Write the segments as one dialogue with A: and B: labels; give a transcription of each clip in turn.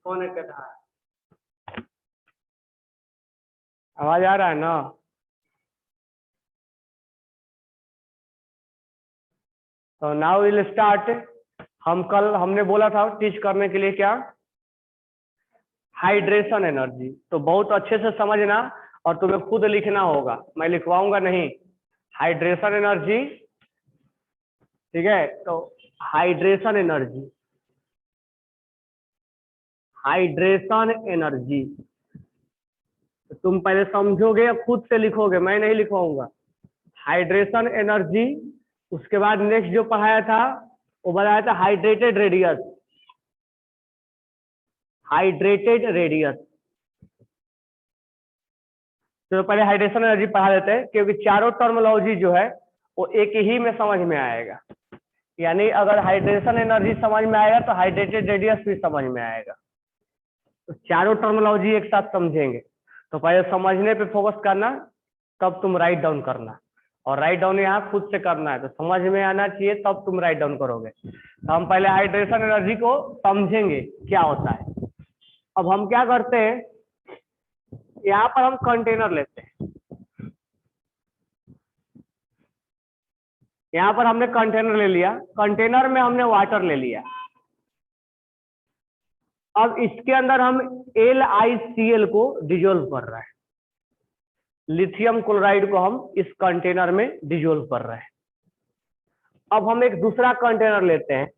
A: कौन है कह रहा है? आवाज आ रहा है ना? तो नाउ विल स्टार्ट। हमने बोला था टीच करने के लिए क्या? Hydration energy. तो बहुत अच्छे से समझना और तुम्हें खुद लिखना होगा, मैं लिखवाऊंगा नहीं। हाइड्रेशन एनर्जी, ठीक है? तो हाइड्रेशन एनर्जी, हाइड्रेशन एनर्जी तो तुम पहले समझोगे या खुद से लिखोगे? मैं नहीं लिखवाऊंगा। हाइड्रेशन एनर्जी, उसके बाद नेक्स्ट जो पढ़ाया था वो बताया था हाइड्रेटेड रेडियस। हाइड्रेटेड रेडियस, तो पहले हाइड्रेशन एनर्जी पढ़ा देते हैं, क्योंकि चारों टर्मिनोलॉजी जो है वो एक ही में समझ में आएगा। यानी अगर हाइड्रेशन एनर्जी समझ में आएगा तो हाइड्रेटेड रेडियस भी समझ में आएगा। तो चारों टर्मिनोलॉजी एक साथ समझेंगे। तो पहले समझने पे फोकस करना, तब तुम राइट डाउन करना। और राइट डाउन यहाँ खुद से करना है, तो समझ में आना चाहिए तब तुम राइट डाउन करोगे। तो हम पहले हाइड्रेशन एनर्जी को समझेंगे क्या होता है। अब हम क्या करते हैं, यहाँ पर हम कंटेनर लेते हैं। यहाँ पर हमने कंटेनर ले लिया, कंटेनर में हमने वाटर ले लिया। अब इसके अंदर हम LiCl को डिजोल्व कर रहे हैं। लिथियम क्लोराइड को हम इस कंटेनर में डिजोल्व कर रहे हैं। अब हम एक दूसरा कंटेनर लेते हैं।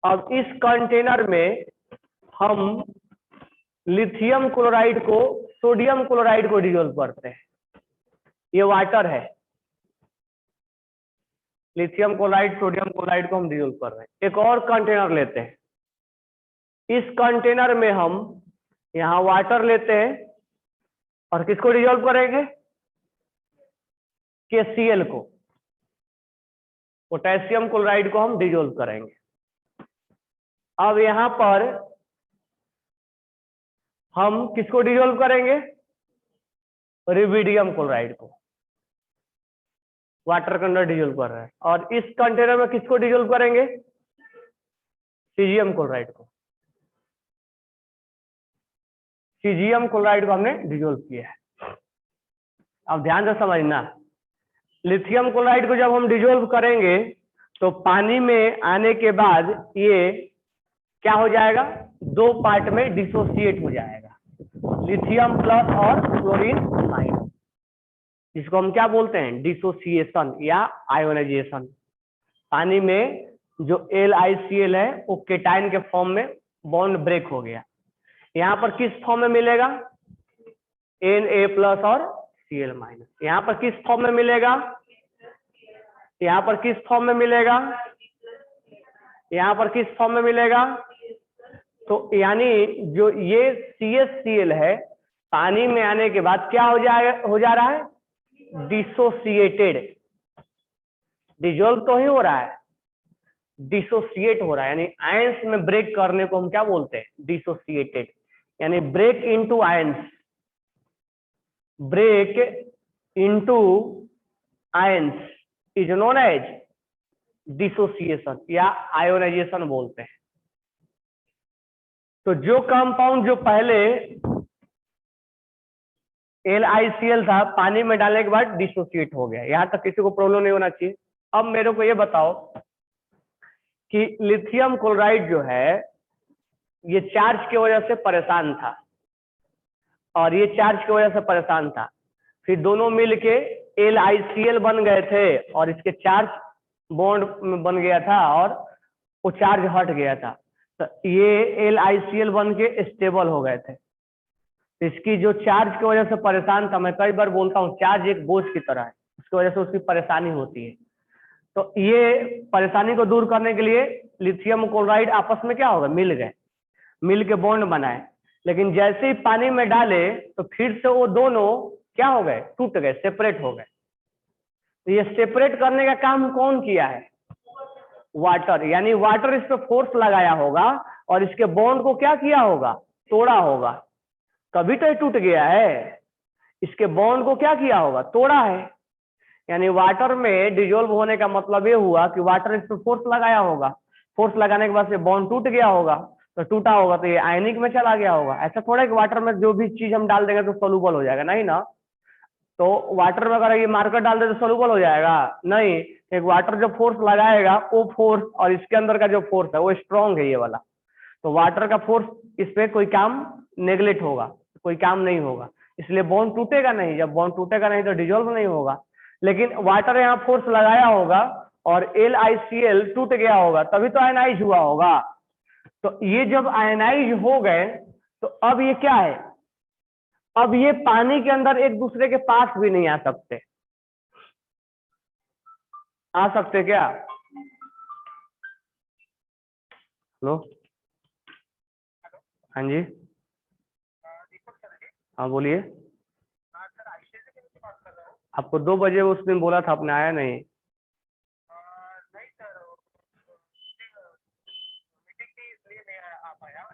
A: अब इस कंटेनर में हम लिथियम क्लोराइड को सोडियम क्लोराइड को डिजोल्व करते हैं। ये वाटर है, लिथियम क्लोराइड सोडियम क्लोराइड को हम डिजोल्व कर रहे हैं। एक और कंटेनर लेते हैं, इस कंटेनर में हम यहाँ वाटर लेते हैं और किसको डिजोल्व करेंगे? KCl को, पोटेशियम क्लोराइड को हम डिजोल्व करेंगे। अब यहाँ पर हम किसको डिजोल्व करेंगे? रुबिडियम क्लोराइड को, वाटर के अंदर डिजोल्व कर रहे हैं। और इस कंटेनर में किसको डिजोल्व करेंगे? सीजियम क्लोराइड को। सीजियम क्लोराइड को हमने डिजोल्व किया है। अब ध्यान से समझना, लिथियम क्लोराइड को जब हम डिजोल्व करेंगे तो पानी में आने के बाद ये क्या हो जाएगा? दो पार्ट में डिसोसिएट हो जाएगा, लिथियम प्लस और क्लोरीन माइनस। इसको हम क्या बोलते हैं? डिसोसिएशन या आयोनाइजेशन। पानी में जो LiCl है वो केटाइन के फॉर्म में बॉन्ड ब्रेक हो गया। यहाँ पर किस फॉर्म में मिलेगा? Na प्लस और Cl माइनस। यहाँ पर किस फॉर्म में मिलेगा? यहाँ पर किस फॉर्म में मिलेगा? यहाँ पर किस फॉर्म में मिलेगा? तो यानी जो ये CHCl है, पानी में आने के बाद क्या हो जा रहा है? डिसोसिएटेड। डिजोल्व तो ही हो रहा है, डिसोसिएट हो रहा है। यानी आयंस में ब्रेक करने को हम क्या बोलते हैं? डिसोसिएटेड। यानी break into ions, break into ions is known as dissociation या आयोनाइजेशन बोलते हैं। तो जो कंपाउंड जो पहले LiCl था, पानी में डालने के बाद डिसोसिएट हो गया। यहां तक किसी को प्रॉब्लम नहीं होना चाहिए। अब मेरे को ये बताओ कि लिथियम क्लोराइड जो है ये चार्ज की वजह से परेशान था और ये चार्ज की वजह से परेशान था, फिर दोनों मिलके LiCl बन गए थे और इसके चार्ज बॉन्ड बन गया था और वो चार्ज हट गया था। तो ये LiCl बन के स्टेबल हो गए थे। इसकी जो चार्ज की वजह से परेशान था, मैं कई बार बोलता हूँ चार्ज एक बोझ की तरह है, उसकी वजह से उसकी परेशानी होती है। तो ये परेशानी को दूर करने के लिए लिथियम क्लोराइड आपस में क्या होगा? मिल गए, मिल के बॉन्ड बनाए। लेकिन जैसे ही पानी में डाले तो फिर से वो दोनों क्या हो गए? टूट गए, सेपरेट हो गए। तो ये सेपरेट करने का काम कौन किया है? वाटर। यानी वाटर इस पे फोर्स लगाया होगा और इसके बॉन्ड को क्या किया होगा? तोड़ा होगा, कभी तो ये टूट गया है। इसके बॉन्ड को क्या किया होगा? तोड़ा है। यानी वाटर में डिजोल्व होने का मतलब ये हुआ कि वाटर इस पे फोर्स लगाया होगा, फोर्स लगाने के बाद से बॉन्ड टूट गया होगा। तो टूटा होगा, तो ये आयनिक में चला गया होगा। ऐसा थोड़ा है कि वाटर में जो भी चीज हम डाल देंगे तो सोलूबल हो जाएगा, नहीं ना। तो वाटर में अगर ये मार्कर डाल दे तो सोलूबल हो जाएगा, नहीं। एक वाटर जो फोर्स लगाएगा वो फोर्स और इसके अंदर का जो फोर्स है वो स्ट्रांग है, ये वाला। तो वाटर का फोर्स इस पे कोई काम नेग्लेक्ट होगा, कोई काम नहीं होगा, इसलिए बॉन्ड टूटेगा नहीं। जब बॉन्ड टूटेगा नहीं तो डिजोल्व नहीं होगा। लेकिन वाटर यहाँ फोर्स लगाया होगा और LiCl टूट गया होगा, तभी तो आयनाइज हुआ होगा। तो ये जब आयनाइज हो गए तो अब ये क्या है, अब ये पानी के अंदर एक दूसरे के पास भी नहीं आ सकते। आ सकते क्या? हेलो, हाँ जी, हाँ बोलिए। आपको 2 बजे उस दिन बोला था, आपने आया नहीं।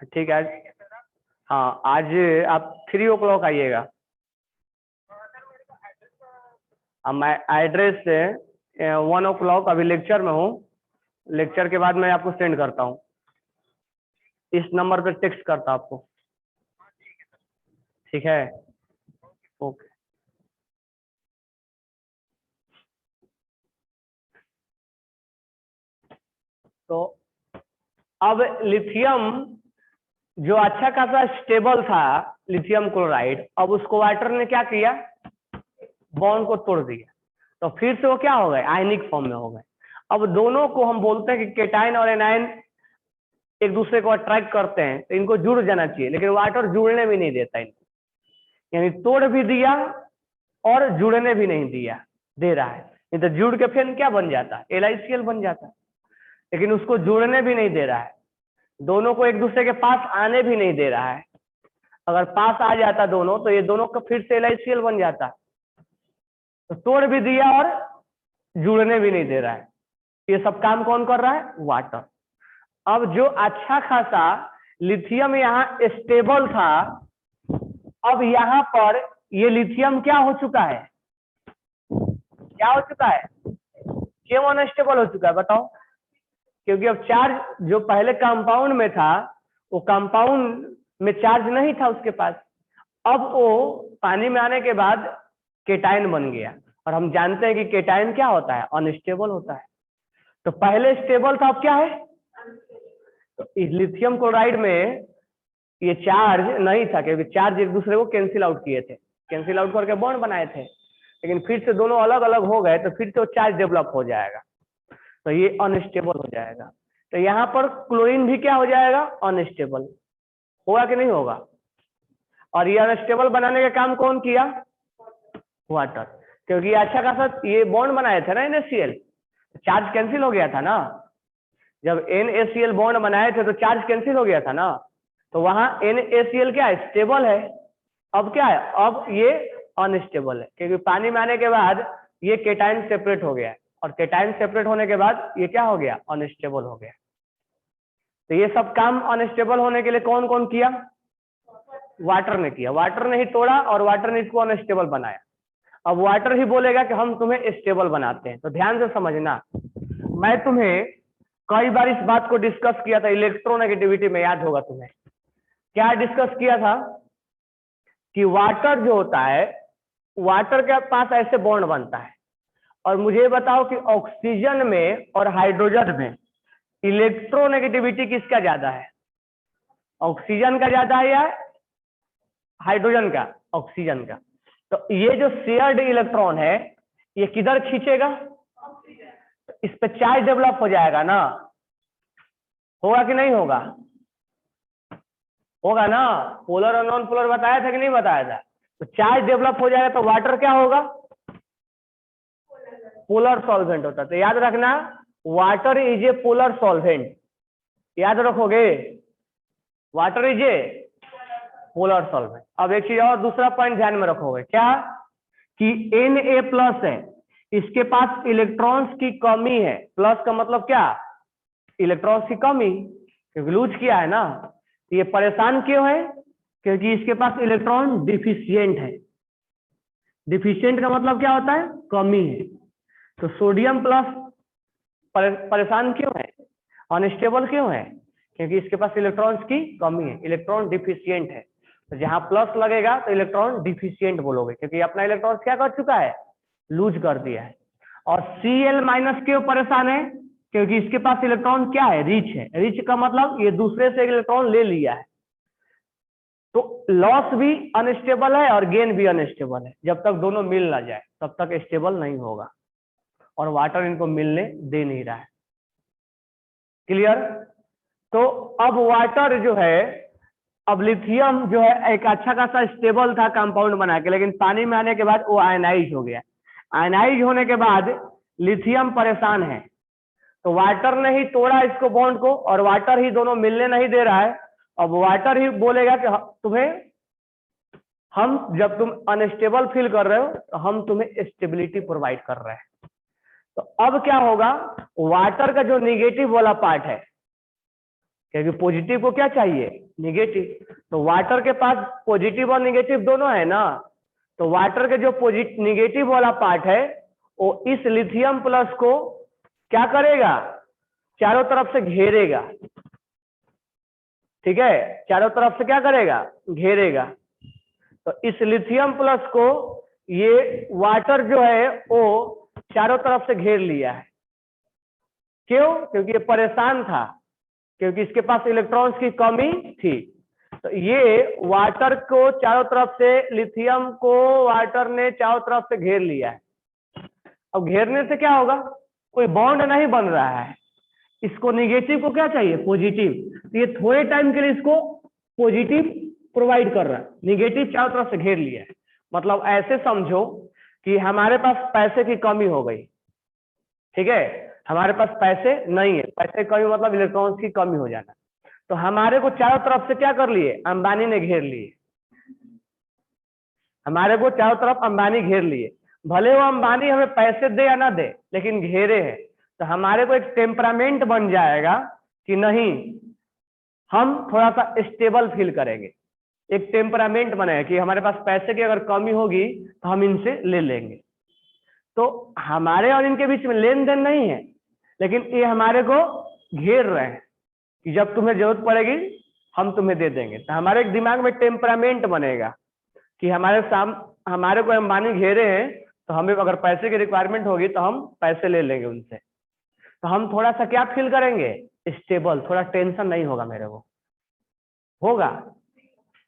A: ठीक है, हाँ आज आप 3 o'clock आइएगा। मैं एड्रेस 1 o'clock, अभी लेक्चर में हूँ, लेक्चर के बाद मैं आपको सेंड करता हूँ, इस नंबर पे टेक्स्ट करता आपको। ठीक है, ओके। तो अब लिथियम जो अच्छा खासा स्टेबल था, लिथियम क्लोराइड, अब उसको वाटर ने क्या किया, बॉन्ड को तोड़ दिया। तो फिर से वो क्या हो गए, आयनिक फॉर्म में हो गए। अब दोनों को हम बोलते हैं कि केटाइन और एनाइन एक दूसरे को अट्रैक्ट करते हैं, तो इनको जुड़ जाना चाहिए, लेकिन वाटर जुड़ने भी नहीं देता इनको, यानी तोड़ भी दिया और जुड़ने भी नहीं दिया, दे रहा है। नहीं तो जुड़ के फिर क्या बन जाता, LiCl बन जाता, लेकिन उसको जुड़ने भी नहीं दे रहा है, दोनों को एक दूसरे के पास आने भी नहीं दे रहा है। अगर पास आ जाता दोनों तो ये दोनों का फिर से LiCl बन जाता। तो तोड़ भी दिया और जुड़ने भी नहीं दे रहा है, ये सब काम कौन कर रहा है, वाटर। अब जो अच्छा खासा लिथियम यहाँ स्टेबल था, अब यहाँ पर ये लिथियम क्या हो चुका है, क्या हो चुका है, क्यों अनस्टेबल हो चुका है बताओ? क्योंकि अब चार्ज जो पहले कंपाउंड में था, वो कंपाउंड में चार्ज नहीं था उसके पास, अब वो पानी में आने के बाद केटाइन बन गया। और हम जानते हैं कि केटाइन क्या होता है, अनस्टेबल होता है। तो पहले स्टेबल था, अब क्या है, तो इस लिथियम क्लोराइड में ये चार्ज नहीं था, क्योंकि चार्ज एक दूसरे को कैंसिल आउट किए थे, कैंसिल आउट करके बॉन्ड बनाए थे, लेकिन फिर से दोनों अलग अलग हो गए तो फिर से वो चार्ज डेवलप हो जाएगा, तो ये अनस्टेबल हो जाएगा। तो यहाँ पर क्लोरीन भी क्या हो जाएगा, अनस्टेबल होगा कि नहीं होगा। और ये अनस्टेबल बनाने का काम कौन किया, वाटर, क्योंकि अच्छा खासा ये बॉन्ड बनाए थे ना NaCl, चार्ज कैंसिल हो गया था ना। जब NaCl बॉन्ड बनाए थे तो चार्ज कैंसिल हो गया था ना, तो वहां NaCl क्या है, स्टेबल है। अब क्या है, अब ये अनस्टेबल है, क्योंकि पानी में आने के बाद ये केटाइन सेपरेट हो गया है, और केटाइन सेपरेट होने के बाद ये क्या हो गया, अनस्टेबल हो गया। तो ये सब काम अनस्टेबल होने के लिए कौन कौन किया, वाटर ने किया, वाटर ने ही तोड़ा और वाटर ने इसको अनस्टेबल बनाया। अब वाटर ही बोलेगा कि हम तुम्हें स्टेबल बनाते हैं। तो ध्यान से समझना, मैं तुम्हें कई बार इस बात को डिस्कस किया था इलेक्ट्रोनेगेटिविटी में, याद होगा तुम्हें, क्या डिस्कस किया था कि वाटर जो होता है, वाटर के पास ऐसे बॉन्ड बनता है। और मुझे बताओ कि ऑक्सीजन में और हाइड्रोजन में इलेक्ट्रोनेगेटिविटी किसका ज्यादा है, ऑक्सीजन का ज्यादा है या हाइड्रोजन का, ऑक्सीजन का। तो ये जो शेयर्ड इलेक्ट्रॉन है ये किधर खींचेगा, इस पे चार्ज डेवलप हो जाएगा ना, होगा कि नहीं होगा, होगा ना। पोलर और नॉन पोलर बताया था कि नहीं बताया था। तो चार्ज डेवलप हो जाएगा तो वाटर क्या होगा, पोलर सॉल्वेंट होता है। तो याद रखना, water is a polar solvent, याद रखोगे, water is a polar solvent. अब एक चीज और, दूसरा पॉइंट ध्यान में रखोगे, क्या कि Na+ है, इसके पास इलेक्ट्रॉन्स की कमी है। प्लस का मतलब क्या, इलेक्ट्रॉन्स की कमी, क्योंकि लूज किया है ना। ये परेशान क्यों है, क्योंकि इसके पास इलेक्ट्रॉन डिफिशियंट है। डिफिशियंट का मतलब क्या होता है, कमी है। तो सोडियम प्लस परेशान क्यों है, अनस्टेबल क्यों है, क्योंकि इसके पास इलेक्ट्रॉन्स की कमी है, इलेक्ट्रॉन डिफिशियंट है। तो जहां प्लस लगेगा तो इलेक्ट्रॉन डिफिशियंट बोलोगे, क्योंकि अपना इलेक्ट्रॉन क्या कर चुका है, लूज कर दिया है। और Cl- क्यों परेशान है, क्योंकि इसके पास इलेक्ट्रॉन क्या है, रिच है। रिच का मतलब ये दूसरे से इलेक्ट्रॉन ले लिया है, तो लॉस भी अनस्टेबल है और गेन भी अनस्टेबल है। जब तक दोनों मिल ना जाए तब तक स्टेबल नहीं होगा, और वाटर इनको मिलने दे नहीं रहा है। क्लियर? तो अब वाटर जो है, अब लिथियम जो है एक अच्छा खासा स्टेबल था कंपाउंड बना के, लेकिन पानी में आने के बाद वो आयनाइज हो गया। आयनाइज होने के बाद लिथियम परेशान है, तो वाटर ने ही तोड़ा इसको बॉन्ड को, और वाटर ही दोनों मिलने नहीं दे रहा है। अब वाटर ही बोलेगा कि तुम्हें, हम जब तुम अनस्टेबल फील कर रहे हो तो हम तुम्हें स्टेबिलिटी प्रोवाइड कर रहे हैं। तो अब क्या होगा, वाटर का जो निगेटिव वाला पार्ट है, क्योंकि पॉजिटिव को क्या चाहिए, निगेटिव, तो वाटर के पास पॉजिटिव और निगेटिव दोनों है ना, तो वाटर के जो निगेटिव वाला पार्ट है वो इस लिथियम प्लस को क्या करेगा, चारों तरफ से घेरेगा। ठीक है, चारों तरफ से क्या करेगा, घेरेगा। तो इस लिथियम प्लस को ये वाटर जो है वो चारों तरफ से घेर लिया है। क्यों? क्योंकि ये परेशान था, क्योंकि इसके पास इलेक्ट्रॉन्स की कमी थी। तो ये वाटर को चारों तरफ से, लिथियम को वाटर ने चारों तरफ से घेर लिया है। अब घेरने से क्या होगा, कोई बॉन्ड नहीं बन रहा है, इसको निगेटिव को क्या चाहिए, पॉजिटिव। तो ये थोड़े टाइम के लिए इसको पॉजिटिव प्रोवाइड कर रहा है, निगेटिव चारों तरफ से घेर लिया है। मतलब ऐसे समझो कि हमारे पास पैसे की कमी हो गई, ठीक है, हमारे पास पैसे नहीं है, पैसे की कमी मतलब इलेक्ट्रॉन्स की कमी हो जाना। तो हमारे को चारों तरफ से क्या कर लिए, अंबानी ने घेर लिए, हमारे को चारों तरफ अंबानी घेर लिए। भले वो अंबानी हमें पैसे दे या ना दे, लेकिन घेरे हैं। तो हमारे को एक टेम्परामेंट बन जाएगा कि नहीं, हम थोड़ा सा स्टेबल फील करेंगे। एक टेम्परामेंट बनेगा कि हमारे पास पैसे की अगर कमी होगी तो हम इनसे ले लेंगे। तो हमारे और इनके बीच में लेन देन नहीं है, लेकिन ये हमारे को घेर रहे हैं कि जब तुम्हें जरूरत पड़ेगी हम तुम्हें दे देंगे। तो हमारे दिमाग में टेम्परामेंट बनेगा कि हमारे को अंबानी घेरे हैं, तो हमें अगर पैसे की रिक्वायरमेंट होगी तो हम पैसे ले लेंगे उनसे। तो हम थोड़ा सा क्या फील करेंगे, स्टेबल, थोड़ा टेंशन नहीं होगा मेरे को, होगा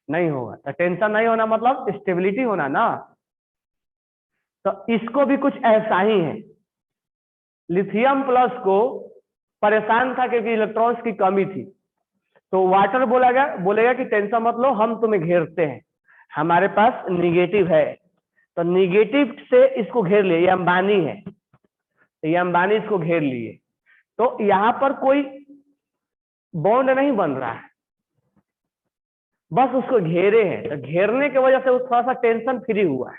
A: नहीं होगा। तो टेंशन नहीं होना मतलब स्टेबिलिटी होना ना। तो इसको भी कुछ ऐसा ही है, लिथियम प्लस को परेशान था क्योंकि इलेक्ट्रॉन्स की कमी थी, तो वाटर बोलेगा कि टेंशन मत लो, हम तुम्हें घेरते हैं, हमारे पास निगेटिव है। तो निगेटिव से इसको घेर लिए, ये अंबानी है, तो ये अंबानी इसको घेर लिए। तो यहां पर कोई बॉन्ड नहीं बन रहा है, बस उसको घेरे हैं। तो घेरने की वजह से वो थोड़ा सा टेंशन फ्री हुआ है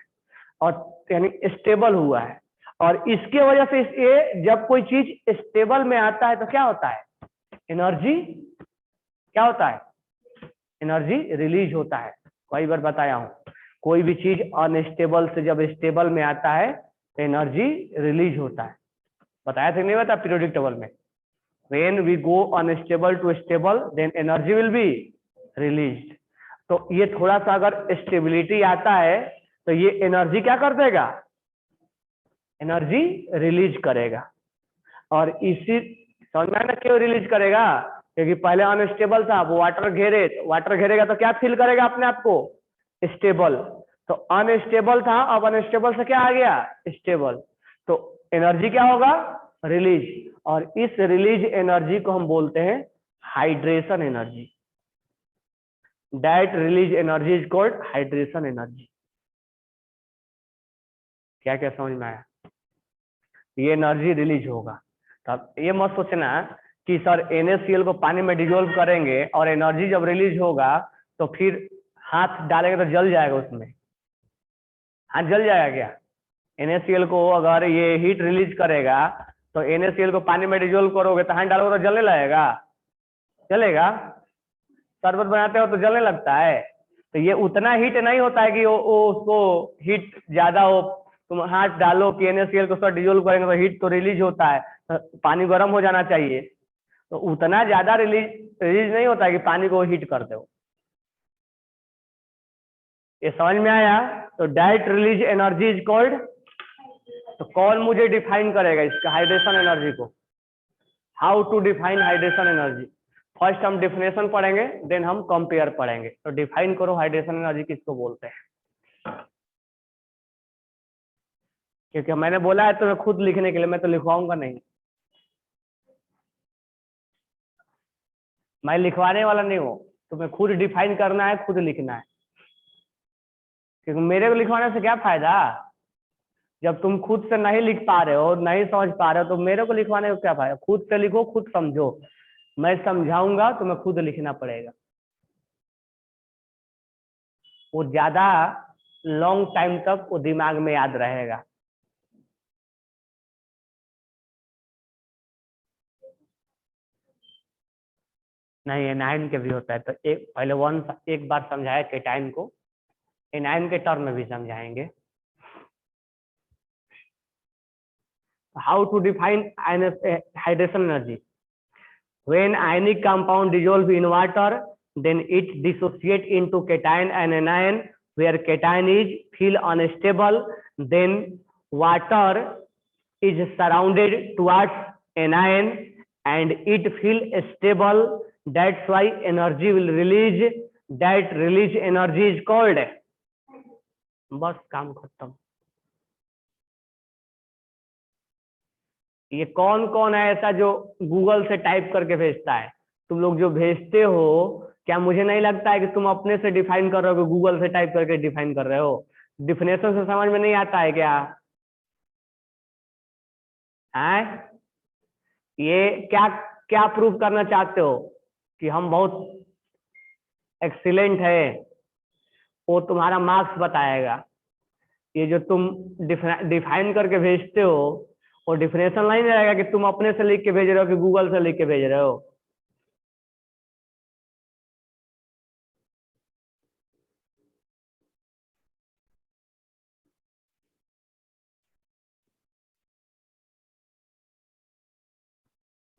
A: और यानी स्टेबल हुआ है। और इसके वजह से ये जब कोई चीज स्टेबल में आता है तो क्या होता है, एनर्जी क्या होता है, एनर्जी रिलीज होता है। कई बार बताया हूं, कोई भी चीज अनस्टेबल से जब स्टेबल में आता है तो एनर्जी रिलीज होता है। बताया था नहीं, बता पीरियोडिक टेबल में, when we go unstable to stable then energy will be released। तो ये थोड़ा सा अगर स्टेबिलिटी आता है तो ये एनर्जी क्या कर देगा, एनर्जी रिलीज करेगा। और इसी समझ में आया ना क्यों रिलीज करेगा, क्योंकि पहले अनस्टेबल था, वो वाटर घेरे, तो वाटर घेरेगा तो क्या फील करेगा अपने आप को, स्टेबल। तो अनस्टेबल था, अब अनस्टेबल से क्या आ गया, स्टेबल। तो एनर्जी क्या होगा, रिलीज। और इस रिलीज एनर्जी को हम बोलते हैं hydration energy. That release energy is called hydration energy. क्या क्या समझ में आया, ये एनर्जी रिलीज होगा। तब ये मत सोचना कि सर NaCl को पानी में डिजोल्व करेंगे और एनर्जी जब रिलीज होगा तो फिर हाथ डालेंगे तो जल जाएगा, उसमें हाथ जल जाएगा क्या। NaCl को अगर ये हीट रिलीज करेगा तो NaCl को पानी में डिजोल्व करोगे तो हाथ डालोगे तो जलने लगेगा, चलेगा। शरबत बनाते हो तो जलने लगता है। तो ये उतना हीट नहीं होता है कि वो उसको हीट ज्यादा हो, तुम हाथ डालो कि NaCl को डिजोल्व करेंगे तो हीट तो रिलीज होता है, तो पानी गर्म हो जाना चाहिए। तो उतना ज्यादा रिलीज नहीं होता है कि पानी को हीट कर दो। ये समझ में आया? तो direct release energy is called, तो कौन मुझे डिफाइन करेगा इसका हाइड्रेशन एनर्जी को? How to define hydration energy? First हम डिफिनेशन पढ़ेंगे, देन हम कंपेयर पढ़ेंगे। तो डिफाइन करो हाइड्रेशन एनर्जी किसको बोलते हैं, क्योंकि मैंने बोला है तुम्हें खुद लिखने के लिए, मैं तो लिखवाऊंगा नहीं, मैं लिखवाने वाला नहीं हूँ। तुम्हें खुद डिफाइन करना है, खुद लिखना है, क्योंकि मेरे को लिखवाने से क्या फायदा जब तुम खुद से नहीं लिख पा रहे हो, नहीं समझ पा रहे हो, तो मेरे को लिखवाने को क्या फायदा? खुद से लिखो, खुद समझो, मैं समझाऊंगा, तुम्हें खुद लिखना पड़ेगा। वो ज्यादा लॉन्ग टाइम तक वो दिमाग में याद रहेगा। नहीं, एनाइन के भी होता है, तो एक पहले एक बार समझाया केटाइन को, एनाइन के टर्म में भी समझाएंगे। How to define hydration energy? When ionic compound dissolve in water, then it dissociate into cation and anion, where cation is feel unstable, then water is surrounded towards anion and it feel stable. That's why energy will release. That release energy is called. बस काम खत्म। ये कौन कौन है ऐसा जो Google से टाइप करके भेजता है? तुम लोग जो भेजते हो, क्या मुझे नहीं लगता है कि तुम अपने से डिफाइन कर रहे हो, कि गूगल से टाइप करके डिफाइन कर रहे हो? डिफिनेशन से समझ में नहीं आता है क्या? है ये क्या क्या प्रूव करना चाहते हो कि हम बहुत एक्सीलेंट है? वो तुम्हारा मार्क्स बताएगा। ये जो तुम डिफाइन करके भेजते हो, और डिफिनेशन नहीं रहेगा कि तुम अपने से लिख के भेज रहे हो कि गूगल से लिख के भेज रहे हो।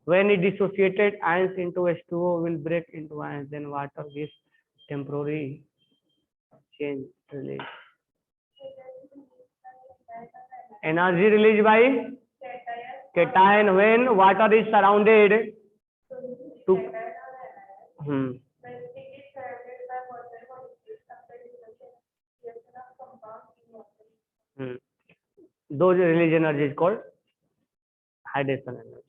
A: When it dissociated ions into H2O will break into ions, then water gives temporary change release. Energy released by cation when water is surrounded to those release energy is called hydration energy.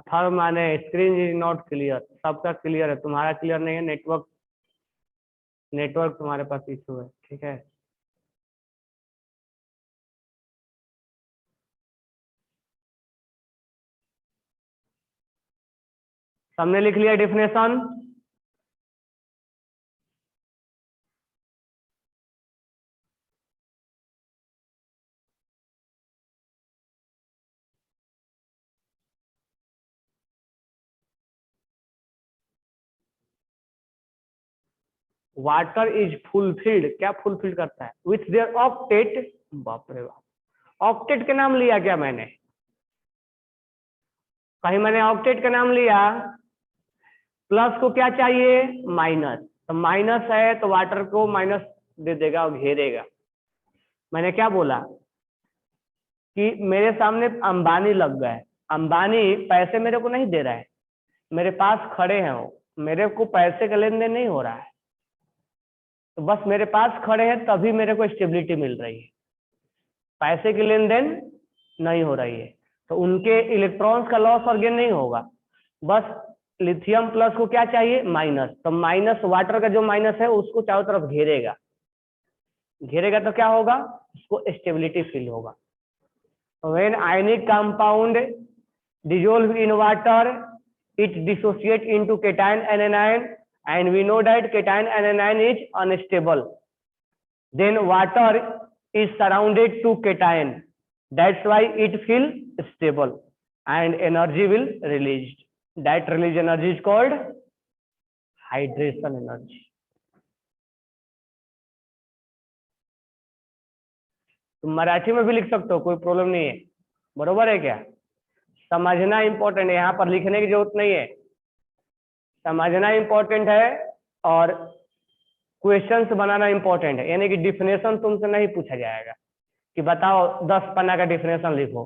A: Third माने screen is not clear. सबका clear है, तुम्हारा clear नहीं है। Network तुम्हारे pass issue है, ठीक है। सबने लिख लिया डिफिनेशन? वाटर इज फुलफिल्ड, क्या फुलफिल्ड करता है? With their octet. बाप रे बाप, ऑक्टेट के नाम लिया क्या मैंने? कहीं मैंने ऑक्टेट का नाम लिया? प्लस को क्या चाहिए? माइनस। तो माइनस है तो वाटर को माइनस दे देगा और घेरेगा। मैंने क्या बोला कि मेरे सामने अंबानी लग गए। अंबानी पैसे मेरे को नहीं दे रहा है, मेरे पास खड़े हैं वो, मेरे को पैसे का लेन देन नहीं हो रहा है, तो बस मेरे पास खड़े हैं तभी मेरे को स्टेबिलिटी मिल रही है, पैसे की लेन देन नहीं हो रही है। तो उनके इलेक्ट्रॉन्स का लॉस और गेन नहीं होगा। बस लिथियम प्लस को क्या चाहिए? माइनस। तो माइनस वाटर का जो माइनस है उसको चारों तरफ घेरेगा, घेरेगा तो क्या होगा? उसको स्टेबिलिटी फील होगा। When ionic compound dissolve in water, it dissociate into cation and anion, and we know that cation and anion is unstable. Then water is surrounded to cation. That's why it feel stable and energy will released. That release energy is called hydration energy. तुम मराठी में भी लिख सकते हो, कोई problem नहीं है, बरोबर है क्या? समझना इंपॉर्टेंट है, यहाँ पर लिखने की जरूरत नहीं है, समझना इंपॉर्टेंट है और क्वेश्चंस बनाना इंपॉर्टेंट है। यानी कि डिफिनेशन तुमसे नहीं पूछा जाएगा कि बताओ 10 पन्ना का डिफिनेशन लिखो,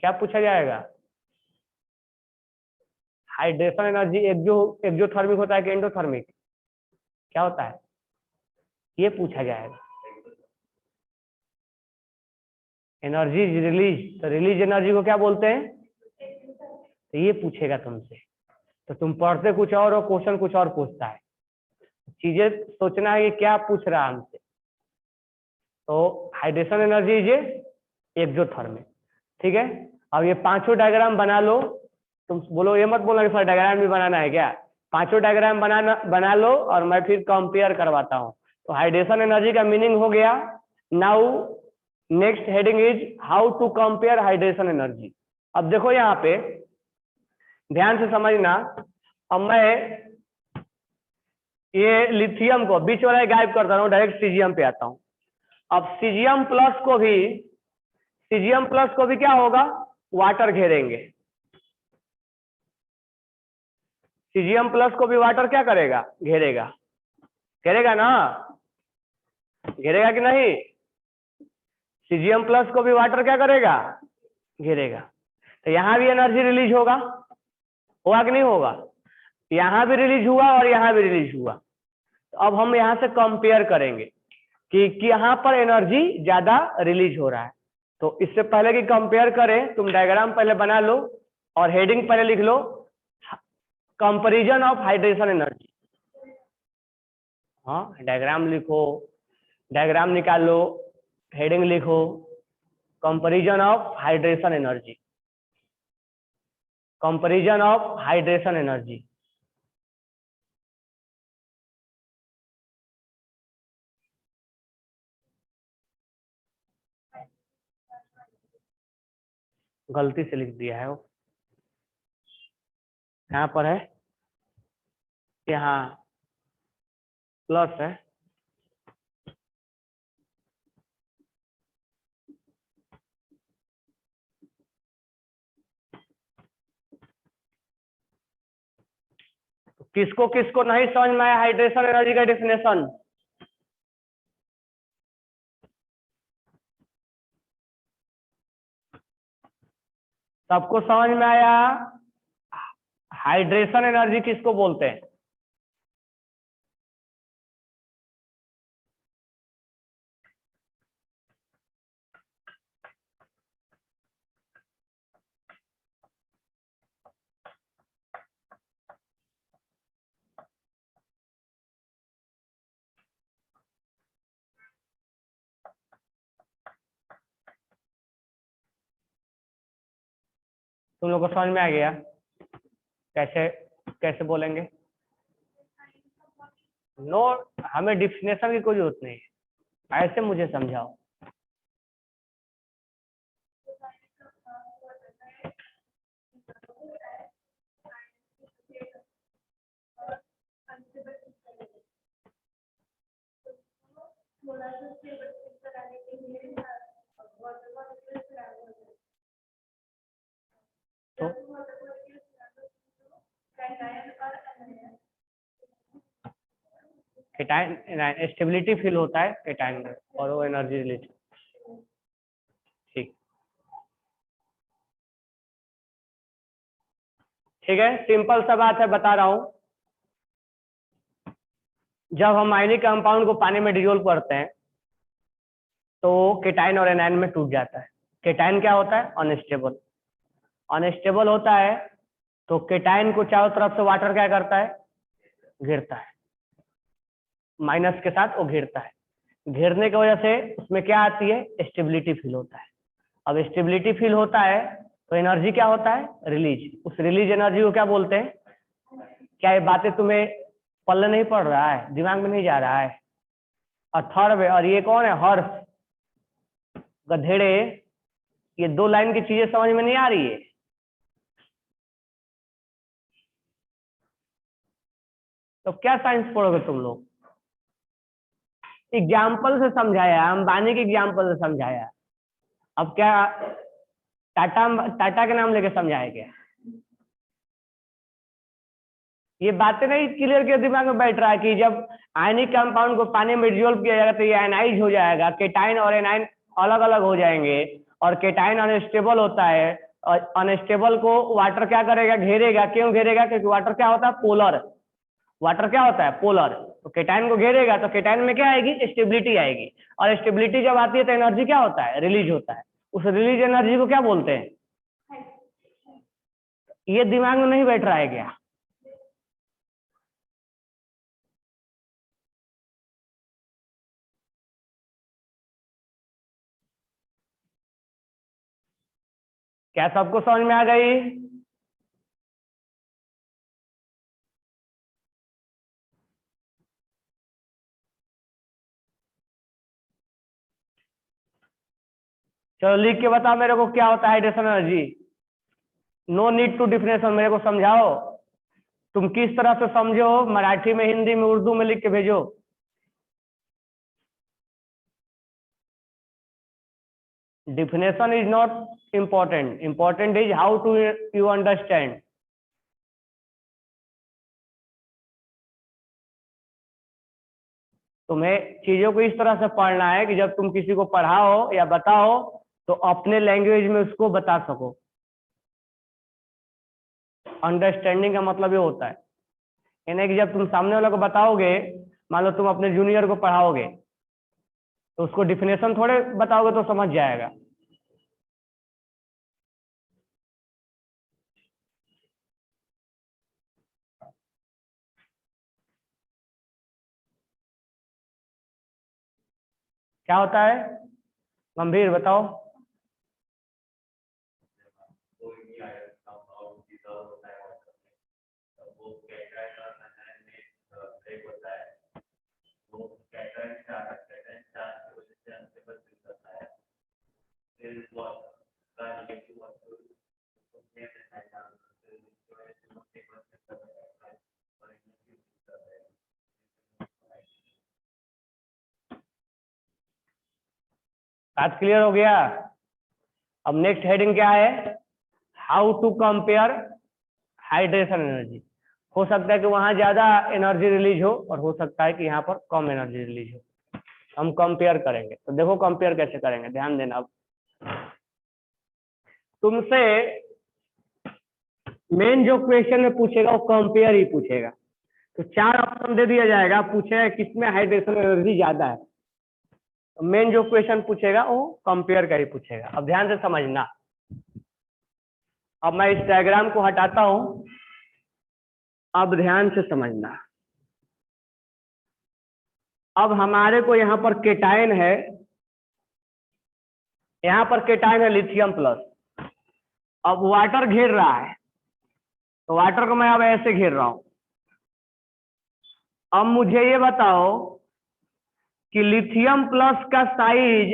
A: क्या पूछा जाएगा? हाइड्रेशन एनर्जी एक्सोथर्मिक होता है कि एंडोथर्मिक, क्या होता है, ये पूछा जाएगा। एनर्जी रिलीज, तो रिलीज एनर्जी को क्या बोलते हैं? तो ये पूछेगा तुमसे, तो तुम पढ़ते कुछ और क्वेश्चन कुछ और पूछता है। चीजें सोचना है कि क्या पूछ रहा है हमसे। तो हाइड्रेशन एनर्जी इज एक्सोथर्मिक, ठीक है। अब ये पांचों डायग्राम बना लो। तुम बोलो, ये मत बोलना कि सर डायग्राम भी बनाना है क्या, पांचों डायग्राम बना लो और मैं फिर कंपेयर करवाता हूँ। तो हाइड्रेशन एनर्जी का मीनिंग हो गया। Now next heading is how to compare hydration energy. अब देखो यहाँ पे ध्यान से समझना। अब मैं ये लिथियम को बीच वाला गायब करता हूँ, डायरेक्ट सीजियम पे आता हूँ। अब सीजियम प्लस को भी क्या होगा, वाटर घेरेंगे। सीजियम प्लस को भी वाटर क्या करेगा, घेरेगा, घेरेगा ना, घेरेगा कि नहीं? सीजियम प्लस को भी वाटर क्या करेगा, घेरेगा। तो यहां भी एनर्जी रिलीज होगा कि नहीं होगा? यहां भी रिलीज हुआ और यहां भी रिलीज हुआ। तो अब हम यहां से कंपेयर करेंगे कि यहाँ पर एनर्जी ज्यादा रिलीज हो रहा है। तो इससे पहले कि कंपेयर करें, तुम डायग्राम पहले बना लो और हेडिंग पहले लिख लो, कंपैरिजन ऑफ हाइड्रेशन एनर्जी। हाँ, डायग्राम लिखो, डायग्राम निकालो, हेडिंग लिखो, comparison of hydration energy, comparison of hydration energy. गलती से लिख दिया है वो, यहाँ पर है, यहाँ प्लस है। किसको किसको नहीं समझ में आया हाइड्रेशन एनर्जी का डेफिनेशन? सबको समझ में आया? हाइड्रेशन एनर्जी किसको बोलते हैं? तुम लोग को समझ में आ गया? कैसे कैसे बोलेंगे? नो, हमें डिफिनेशन की कोई जरूरत नहीं है, ऐसे मुझे समझाओ। तो केटाइन स्टेबिलिटी फील होता है केटाइन में और वो एनर्जी रिलीज। ठीक, ठीक है, सिंपल सा बात है, बता रहा हूं। जब हम आयनिक कंपाउंड को पानी में डिसोल्व करते हैं तो केटाइन और एनायन में टूट जाता है। केटाइन क्या होता है, अनस्टेबल। अनस्टेबल होता है तो केटाइन को चारों तरफ से वाटर क्या करता है, घेरता है, माइनस के साथ वो घेरता है। घेरने की वजह से उसमें क्या आती है, स्टेबिलिटी फील होता है। अब स्टेबिलिटी फील होता है तो एनर्जी क्या होता है, रिलीज। उस रिलीज एनर्जी को क्या बोलते हैं? क्या ये बातें तुम्हें पल्ले नहीं पड़ रहा है, दिमाग में नहीं जा रहा है? और थर्ड में, और ये कौन है, हर्ष, गधेड़े, ये दो लाइन की चीजें समझ में नहीं आ रही है? तो क्या साइंस पढ़ोगे तुम लोग? एग्जाम्पल से समझाया, अंबानी के एग्जाम्पल से समझाया। अब क्या टाटा टाटा के नाम लेके समझाया क्या? ये बातें नहीं क्लियर के दिमाग में बैठ रहा है कि जब आयनिक कंपाउंड को पानी में डिसॉल्व किया जाएगा तो ये आयनाइज हो जाएगा, केटाइन और एनाइन अलग अलग हो जाएंगे, और केटाइन अनस्टेबल होता है, और अनस्टेबल को वाटर क्या करेगा? घेरेगा। क्यों घेरेगा? क्योंकि वाटर क्या होता है? पोलर। वाटर क्या होता है? पोलर। तो केटाइन को घेरेगा तो केटाइन में क्या आएगी? स्टेबिलिटी आएगी, और स्टेबिलिटी जब आती है तो एनर्जी क्या होता है? रिलीज होता है। उस रिलीज एनर्जी को क्या बोलते हैं? ये दिमाग में नहीं बैठ रहा है क्या? क्या सबको समझ में आ गई? चलो लिख के बताओ मेरे को क्या होता है hydration energy. No need to definition, मेरे को समझाओ। तुम किस तरह से समझो, मराठी में, हिंदी में, उर्दू में लिख के भेजो। Definition is not important, important is how to you understand. तुम्हें चीजों को इस तरह से पढ़ना है कि जब तुम किसी को पढ़ाओ या बताओ तो अपने लैंग्वेज में उसको बता सको। अंडरस्टैंडिंग का मतलब ये होता है, यानी कि जब तुम सामने वाले को बताओगे, मान लो तुम अपने जूनियर को पढ़ाओगे तो उसको डिफिनेशन थोड़े बताओगे तो समझ जाएगा। क्या होता है? गंभीर बताओ। बात क्लियर हो गया? अब नेक्स्ट हेडिंग क्या है? How to compare hydration energy. हो सकता है कि वहां ज्यादा एनर्जी रिलीज हो और हो सकता है कि यहाँ पर कम एनर्जी रिलीज हो। हम कंपेयर करेंगे, तो देखो कंपेयर कैसे करेंगे, ध्यान देना। अब तुमसे मेन जो क्वेश्चन में पूछेगा वो कंपेयर ही पूछेगा। तो 4 ऑप्शन दे दिया जाएगा, पूछेगा किसमें हाइड्रेशन एनर्जी ज्यादा है। तो मेन जो क्वेश्चन पूछेगा वो कंपेयर का ही पूछेगा। अब ध्यान से समझना। अब मैं इस डायग्राम को हटाता हूं, अब ध्यान से समझना। अब हमारे को यहाँ पर केटाइन है, यहाँ पर केटाइन है लिथियम प्लस। अब वाटर घेर रहा है, तो वाटर को मैं अब ऐसे घेर रहा हूं। अब मुझे ये बताओ कि लिथियम प्लस का साइज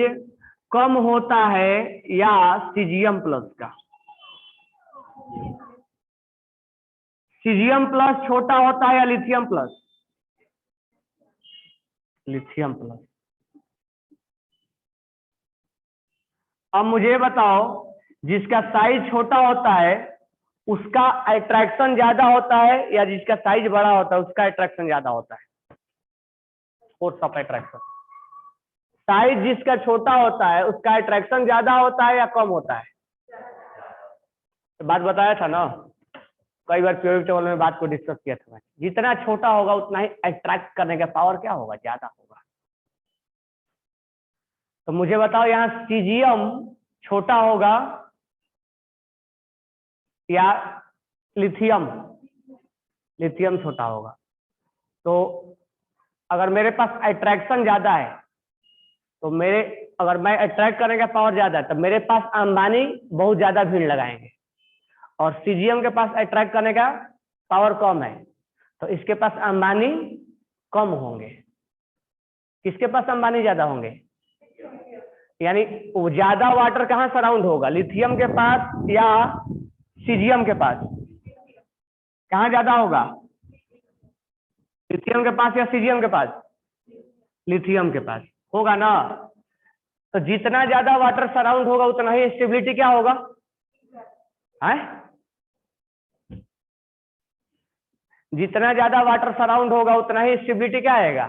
A: कम होता है या सीजियम प्लस का? सीजियम प्लस छोटा होता है या लिथियम प्लस? Lithium plus. अब मुझे बताओ, जिसका साइज छोटा होता है उसका अट्रैक्शन ज्यादा होता है या जिसका साइज बड़ा होता है उसका अट्रैक्शन ज्यादा होता है? Force of attraction. साइज जिसका छोटा होता है उसका अट्रैक्शन ज्यादा होता है या कम होता है? तो बात बताया था ना, कई बार पीरियोडिक टेबल में बात को डिस्कस किया था। जितना छोटा होगा उतना ही अट्रैक्ट करने का पावर क्या होगा? ज्यादा होगा। तो मुझे बताओ यहाँ सीजियम छोटा होगा या लिथियम? लिथियम छोटा होगा। तो अगर मेरे पास अट्रैक्शन ज्यादा है तो अगर मैं अट्रैक्ट करने का पावर ज्यादा है तो मेरे पास अंबानी बहुत ज्यादा भीड़ लगाएंगे, और सीजियम के पास अट्रैक्ट करने का पावर कम है तो इसके पास अंबानी कम होंगे। किसके पास अंबानी ज्यादा होंगे? यानी ज्यादा वाटर कहाँ सराउंड होगा, लिथियम के पास या सीजियम के पास? कहाँ ज्यादा होगा, लिथियम के पास या सीजियम के पास? लिथियम के पास होगा ना। तो जितना ज्यादा वाटर सराउंड होगा उतना ही स्टेबिलिटी क्या होगा है? जितना ज्यादा वाटर सराउंड होगा उतना ही स्टेबिलिटी क्या आएगा?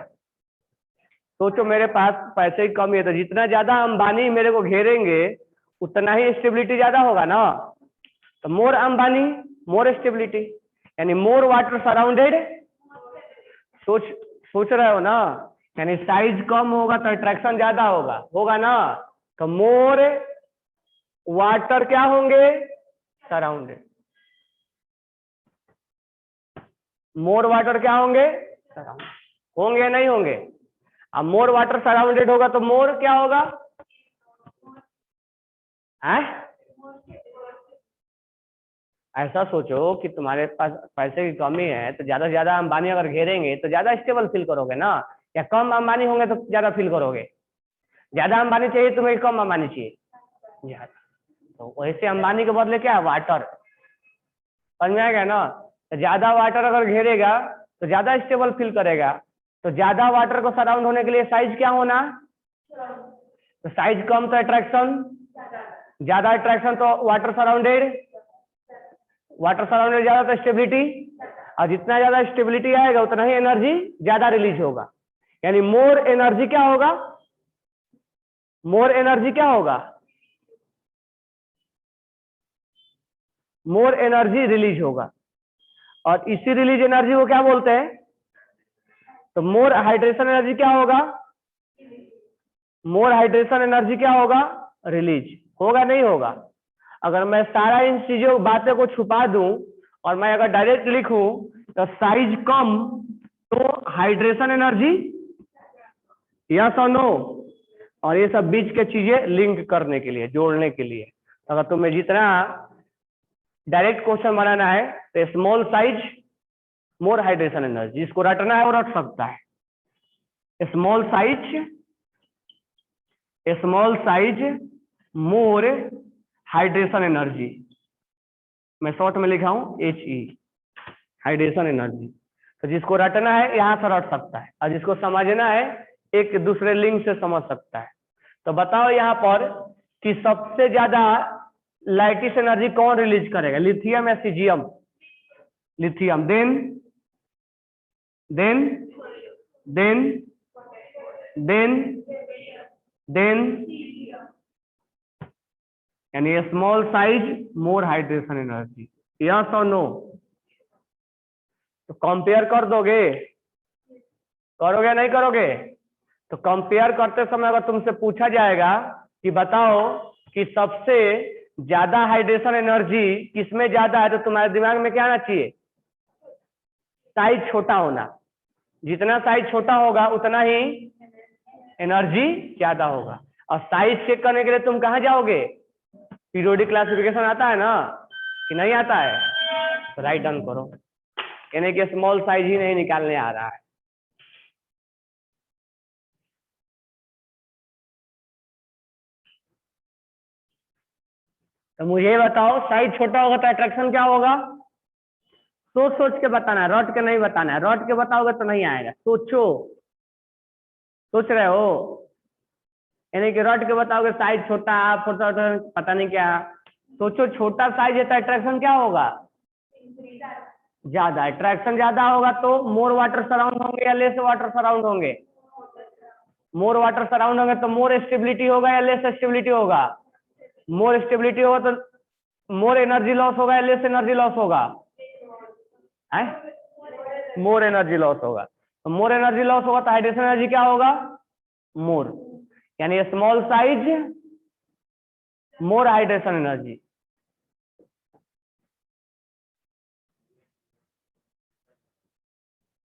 A: सोचो मेरे पास पैसे की कमी है तो जितना ज्यादा अंबानी मेरे को घेरेंगे उतना ही स्टेबिलिटी ज्यादा होगा ना। तो मोर अंबानी मोर स्टेबिलिटी, यानी मोर वाटर सराउंडेड। सोच सोच रहे हो ना, यानी साइज कम होगा तो अट्रैक्शन ज्यादा होगा ना। तो मोर वाटर क्या होंगे सराउंडेड, मोर वाटर क्या होंगे सराउंडेड, होंगे नहीं होंगे? अब मोर वाटर सराउंडेड होगा तो मोर क्या होगा है? ऐसा सोचो कि तुम्हारे पास पैसे की कमी है तो ज्यादा से ज्यादा अंबानी अगर घेरेंगे तो ज्यादा स्टेबल फील करोगे ना, या कम अंबानी होंगे तो ज्यादा फील करोगे? ज्यादा अंबानी चाहिए तुम्हें, कम अंबानी चाहिए? ज्यादा। तो वैसे अंबानी के बदले क्या है वाटर, समझ में आएगा ना। तो ज्यादा वाटर अगर घेरेगा तो ज्यादा स्टेबल फील करेगा। तो ज्यादा वाटर को सराउंड होने के लिए साइज क्या होना, तो साइज कम तो अट्रैक्शन ज्यादा, अट्रैक्शन तो वाटर सराउंडेड, वाटर सराउंडेड ज्यादा तो स्टेबिलिटी, और जितना ज्यादा स्टेबिलिटी आएगा उतना ही एनर्जी ज्यादा रिलीज होगा। यानी मोर एनर्जी क्या होगा, मोर एनर्जी क्या होगा, मोर एनर्जी रिलीज होगा। और इसी रिलीज एनर्जी को क्या बोलते हैं, तो मोर हाइड्रेशन एनर्जी क्या होगा, मोर हाइड्रेशन एनर्जी क्या होगा रिलीज होगा नहीं होगा? अगर मैं सारा इन चीजों बातें को छुपा दूं और मैं अगर डायरेक्ट लिखूं तो साइज कम तो हाइड्रेशन एनर्जी, यस और नो? और ये सब बीच के चीजें लिंक करने के लिए, जोड़ने के लिए। अगर तुम्हें जितना डायरेक्ट क्वेश्चन बनाना है तो small size more hydration energy, जिसको रटना है वो रट सकता है। Small size more hydration energy, मैं शॉर्ट में लिखा हूं HE, हाइड्रेशन एनर्जी। तो जिसको रटना है यहां से रट सकता है, और जिसको समझना है एक दूसरे लिंक से समझ सकता है। तो बताओ यहाँ पर कि सबसे ज्यादा लाइटिस एनर्जी कौन रिलीज करेगा, लिथियम या caesium? Lithium. Then then then then then यानी small size more hydration energy, yes और नो? तो कंपेयर कर दोगे, करोगे नहीं करोगे? तो कंपेयर करते समय अगर तुमसे पूछा जाएगा कि बताओ कि सबसे ज्यादा हाइड्रेशन एनर्जी किसमें ज्यादा है, तो तुम्हारे दिमाग में क्या आना चाहिए, साइज छोटा होना। जितना साइज छोटा होगा उतना ही एनर्जी ज्यादा होगा। और साइज चेक करने के लिए तुम कहाँ जाओगे, पीरियोडिक क्लासिफिकेशन आता है ना कि नहीं आता है? तो राइट डाउन करो, यानी कि स्मॉल साइज ही नहीं निकालने आ रहा है। तो मुझे बताओ साइज छोटा होगा तो अट्रैक्शन क्या होगा? सोच सोच के बताना है, रट के नहीं बताना है। रट के बताओगे तो नहीं आएगा, सोचो, सोच रहे हो? यानी कि रट के बताओगे साइज छोटा, आप पता नहीं क्या। सोचो छोटा साइज है तो अट्रैक्शन क्या होगा ज्यादा, अट्रैक्शन ज्यादा होगा तो मोर वाटर सराउंड होंगे या लेस वाटर सराउंड होंगे? मोर वाटर सराउंड होंगे तो मोर स्टेबिलिटी होगा या लेस स्टेबिलिटी होगा? मोर स्टेबिलिटी होगा तो मोर एनर्जी लॉस होगा या लेस एनर्जी लॉस होगा है? मोर एनर्जी लॉस होगा। तो मोर एनर्जी लॉस होगा तो हाइड्रेशन एनर्जी क्या होगा मोर, यानी small size more hydration energy.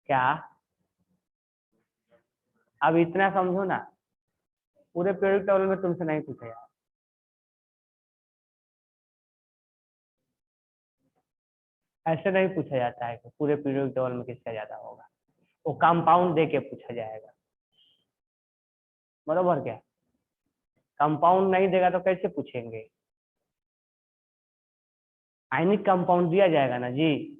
A: क्या अब इतना समझो ना, पूरे पीरियड टेबल में तुमसे नहीं पूछा यार। ऐसे नहीं पूछा जाता है कि पूरे पीरियड टेबल में किसका ज्यादा होगा, वो कंपाउंड दे के पूछा जाएगा, बरोबर क्या? कंपाउंड नहीं देगा तो कैसे पूछेंगे, आयनिक कंपाउंड दिया जाएगा ना जी।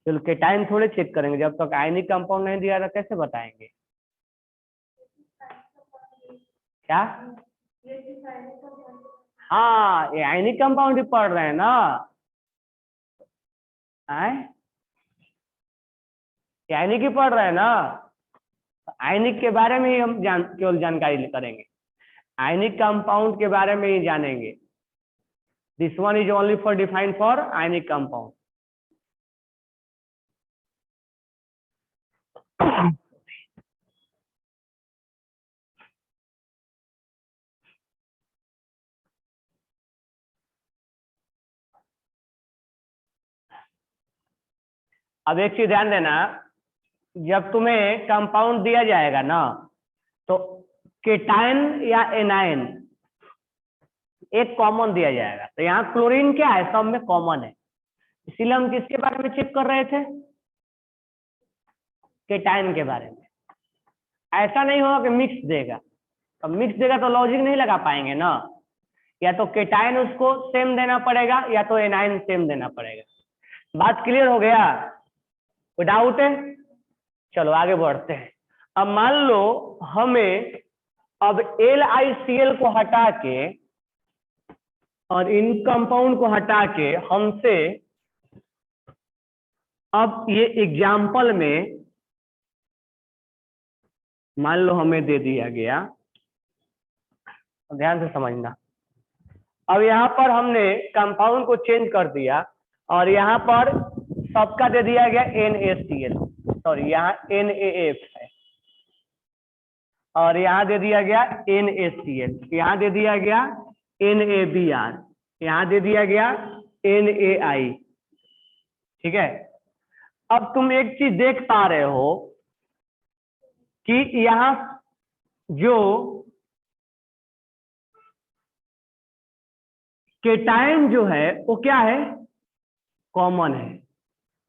A: चलो केटाइन थोड़े चेक करेंगे, जब तक आयनिक कंपाउंड नहीं दिया था कैसे बताएंगे? क्या? हाँ, ये आयनिक कंपाउंड ही पढ़ रहे हैं ना, आयनिक ही पढ़ रहे हैं ना। आयनिक के बारे में ही हम केवल जानकारी करेंगे, आयनिक कंपाउंड के बारे में ही जानेंगे। This one is only for defined for ionic compound. अब एक चीज ध्यान देना, जब तुम्हें कंपाउंड दिया जाएगा ना, तो केटाइन या एनाइन एक कॉमन दिया जाएगा। तो यहाँ क्लोरीन क्या है, सब में कॉमन है, इसीलिए हम किसके बारे में चेक कर रहे थे? केटाइन के बारे में। ऐसा नहीं होगा कि मिक्स देगा, तो मिक्स देगा तो लॉजिक नहीं लगा पाएंगे ना, या तो केटाइन उसको सेम देना पड़ेगा या तो एनाइन सेम देना पड़ेगा। बात क्लियर हो गया? कोई डाउट है? चलो आगे बढ़ते हैं। अब मान लो हमें अब LiCl को हटा के और इन कंपाउंड को हटा के हमसे अब ये एग्जाम्पल में मान लो हमें दे दिया गया, ध्यान से समझना। अब यहाँ पर हमने कंपाउंड को चेंज कर दिया और यहाँ पर सबका दे दिया गया NaCl, सॉरी यहाँ NaF है, और यहाँ दे दिया गया NaCl, यहाँ दे दिया गया NaBr, यहाँ दे दिया गया NaI। ठीक है, अब तुम एक चीज देख पा रहे हो कि यहाँ जो केटाइन जो है वो क्या है, कॉमन है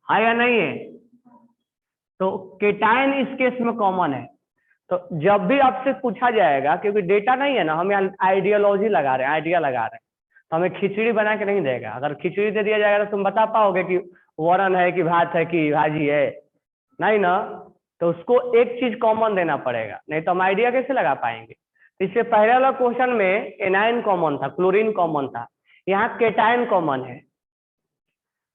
A: या नहीं है? तो केटाइन इस केस में कॉमन है। तो जब भी आपसे पूछा जाएगा, क्योंकि डेटा नहीं है ना, हम आइडियोलॉजी लगा रहे हैं, आइडिया लगा रहे हैं, तो हमें खिचड़ी बना के नहीं देगा। अगर खिचड़ी दे दिया जाएगा तो तुम बता पाओगे कि वरण है कि भात है कि भाजी है? नहीं ना, तो उसको एक चीज कॉमन देना पड़ेगा, नहीं तो हम आइडिया कैसे लगा पाएंगे। इससे पहले वाला क्वेश्चन में एनाइन कॉमन था, क्लोरीन कॉमन था, यहाँ केटाइन कॉमन है।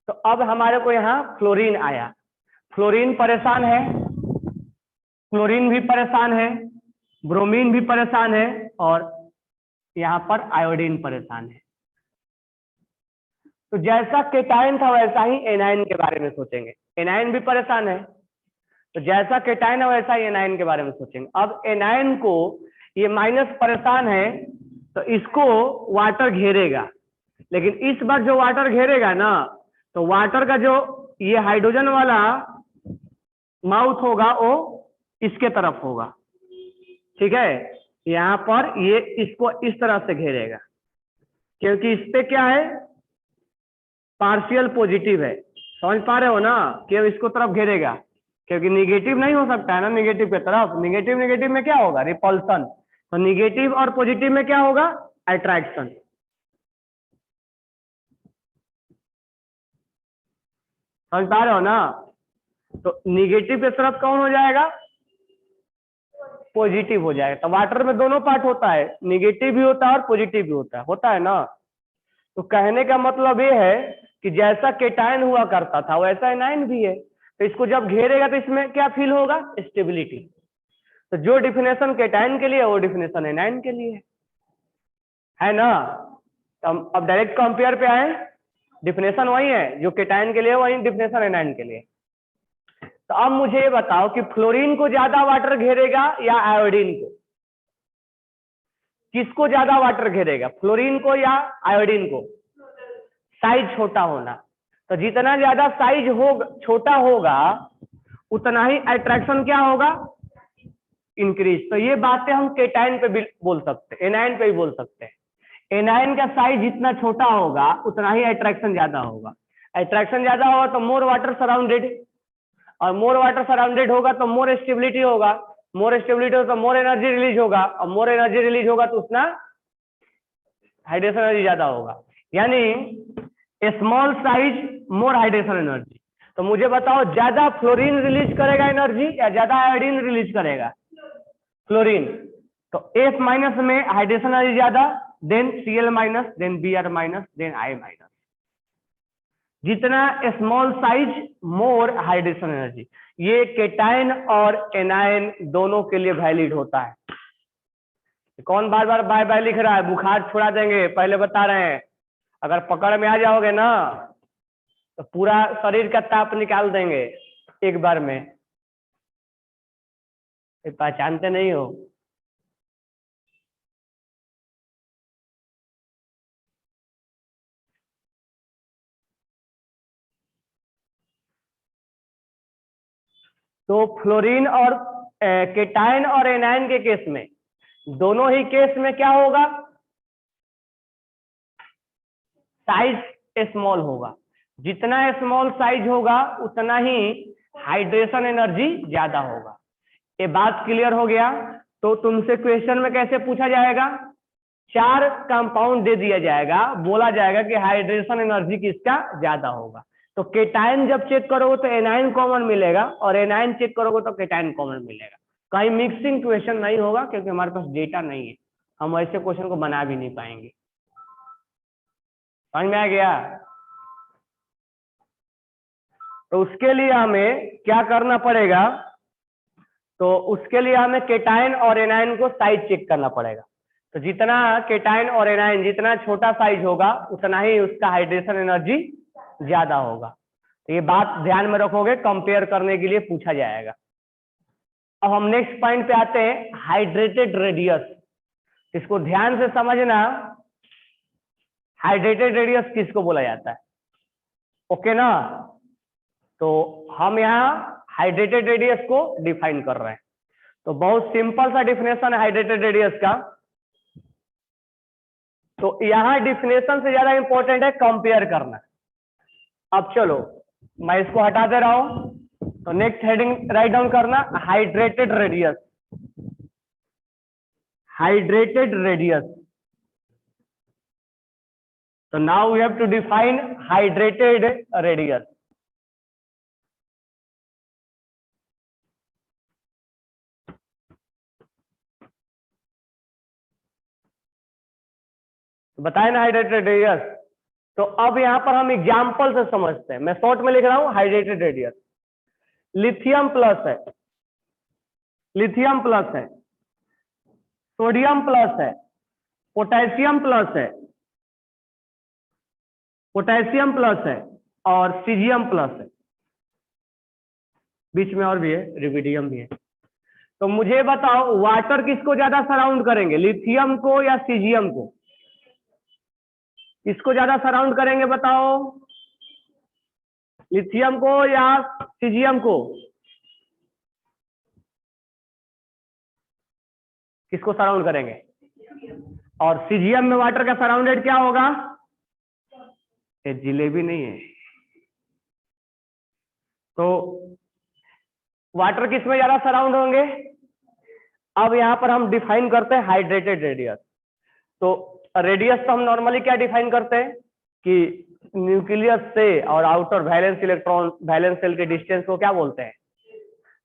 A: तो अब हमारे को यहाँ फ्लोरीन आया, फ्लोरीन परेशान है, क्लोरीन भी परेशान है, ब्रोमीन भी परेशान है, और यहाँ पर आयोडीन परेशान है। तो जैसा केटाइन था वैसा ही एनाइन के बारे में सोचेंगे, एनाइन भी परेशान है, तो जैसा केटाइन है वैसा ही एनाइन के बारे में सोचेंगे। अब एनाइन को ये माइनस परेशान है तो इसको वाटर घेरेगा, लेकिन इस बार जो वाटर घेरेगा ना, तो वाटर का जो ये हाइड्रोजन वाला माउथ होगा वो इसके तरफ होगा। ठीक है, यहाँ पर ये इसको इस तरह से घेरेगा, क्योंकि इस पे क्या है, पार्शियल पॉजिटिव है। समझ पा रहे हो ना, कि इसको तरफ घेरेगा, क्योंकि निगेटिव नहीं हो सकता है ना, निगेटिव के तरफ। निगेटिव निगेटिव में क्या होगा, रिपल्सन। तो निगेटिव और पॉजिटिव में क्या होगा, अट्रैक्शन। समझ पा रहे हो ना? तो निगेटिव के तरफ कौन हो जाएगा, पॉजिटिव हो जाएगा। तो वाटर में दोनों पार्ट होता है, निगेटिव भी होता है और पॉजिटिव भी होता है ना। तो कहने का मतलब ये है कि जैसा केटाइन हुआ करता था वैसा एनाइन भी है। तो इसको जब घेरेगा तो इसमें क्या फील होगा, स्टेबिलिटी। तो जो डिफिनेशन केटाइन के लिए वो डिफिनेशन एनाइन के लिए है ना। तो हम अब डायरेक्ट कंपेयर पे आए, डिफिनेशन वही है जो केटाइन के लिए, वही डिफिनेशन एनाइन के लिए। तो अब मुझे ये बताओ कि फ्लोरीन को ज्यादा वाटर घेरेगा या आयोडीन को? किसको ज्यादा वाटर घेरेगा, फ्लोरीन को या आयोडीन को? साइज छोटा होना। तो जितना ज्यादा साइज छोटा होगा उतना ही अट्रैक्शन क्या होगा, इंक्रीज। तो ये बातें हम केटाइन पे भी बोल सकते हैं, एनाइन पे भी बोल सकते हैं। एनाइन का साइज जितना छोटा होगा उतना ही अट्रैक्शन ज्यादा होगा। अट्रैक्शन ज्यादा होगा तो मोर वाटर सराउंडेड, और मोर वाटर सराउंडेड होगा तो मोर स्टेबिलिटी होगा, मोर स्टेबिलिटी होगा तो मोर एनर्जी रिलीज होगा, और मोर एनर्जी रिलीज होगा तो उतना हाइड्रेशन एनर्जी ज्यादा होगा। यानी small size more hydration energy. तो मुझे बताओ ज्यादा फ्लोरीन रिलीज करेगा एनर्जी या ज्यादा आयोडीन रिलीज करेगा? फ्लोरीन। तो F माइनस में हाइड्रेशन एनर्जी ज्यादा, then Cl minus, then Br minus, then I minus. जितना small size more hydration energy. ये केटाइन और एनायन दोनों के लिए वैलिड होता है। कौन बार बार बाय बाय लिख रहा है? बुखार छुड़ा देंगे, पहले बता रहे हैं। अगर पकड़ में आ जाओगे ना तो पूरा शरीर का ताप निकाल देंगे एक बार में। पहचानते नहीं हो? तो फ्लोरीन और केटाइन और एनायन के केस में, दोनों ही केस में क्या होगा? साइज स्मॉल होगा। जितना स्मॉल साइज होगा उतना ही हाइड्रेशन एनर्जी ज्यादा होगा। ये बात क्लियर हो गया? तो तुमसे क्वेश्चन में कैसे पूछा जाएगा? 4 कंपाउंड दे दिया जाएगा, बोला जाएगा कि हाइड्रेशन एनर्जी किसका ज्यादा होगा। तो केटाइन जब चेक करोगे तो एनाइन कॉमन मिलेगा, और एनाइन चेक करोगे तो केटाइन कॉमन मिलेगा। कहीं मिक्सिंग क्वेश्चन नहीं होगा, क्योंकि हमारे पास डेटा नहीं है, हम ऐसे क्वेश्चन को बना भी नहीं पाएंगे। समझ में आ गया? तो उसके लिए हमें क्या करना पड़ेगा? तो उसके लिए हमें केटाइन और एनाइन को साइज चेक करना पड़ेगा। तो जितना केटाइन और एनाइन जितना छोटा साइज होगा उतना ही उसका हाइड्रेशन एनर्जी ज्यादा होगा। तो ये बात ध्यान में रखोगे, कंपेयर करने के लिए पूछा जाएगा। अब हम नेक्स्ट पॉइंट पे आते हैं, हाइड्रेटेड रेडियस। इसको ध्यान से समझना, हाइड्रेटेड रेडियस किसको बोला जाता है? ओके ना? तो हम यहाँ हाइड्रेटेड रेडियस को डिफाइन कर रहे हैं। तो बहुत सिंपल सा डिफिनेशन है हाइड्रेटेड रेडियस का। तो यहाँ डिफिनेशन से ज्यादा इंपॉर्टेंट है कंपेयर करना। अब चलो मैं इसको हटा दे रहा हूं। तो नेक्स्ट हेडिंग राइट डाउन करना, hydrated radius. Hydrated radius. So now we have to define hydrated radius. बताए ना हाइड्रेटेड रेडियस। तो अब यहां पर हम एग्जाम्पल से समझते हैं। मैं शॉर्ट में लिख रहा हूं हाइड्रेटेड रेडियस। लिथियम प्लस है, लिथियम प्लस है, सोडियम प्लस है, पोटेशियम प्लस है, पोटेशियम प्लस है, और सीजियम प्लस है। बीच में और भी है, रिविडियम भी है। तो मुझे बताओ वाटर किसको ज्यादा सराउंड करेंगे, लिथियम को या सीजियम को? किसको ज्यादा सराउंड करेंगे बताओ? लिथियम को या सीजियम को? किसको सराउंड करेंगे? और सीजियम में वाटर का सराउंडेड क्या होगा? ये जिलेबी नहीं है। तो वाटर किस में ज्यादा सराउंड होंगे? अब यहां पर हम डिफाइन करते हैं हाइड्रेटेड रेडियस। तो रेडियस तो हम नॉर्मली क्या डिफाइन करते हैं कि न्यूक्लियस से और outer valence electron valence shell के डिस्टेंस को क्या बोलते हैं,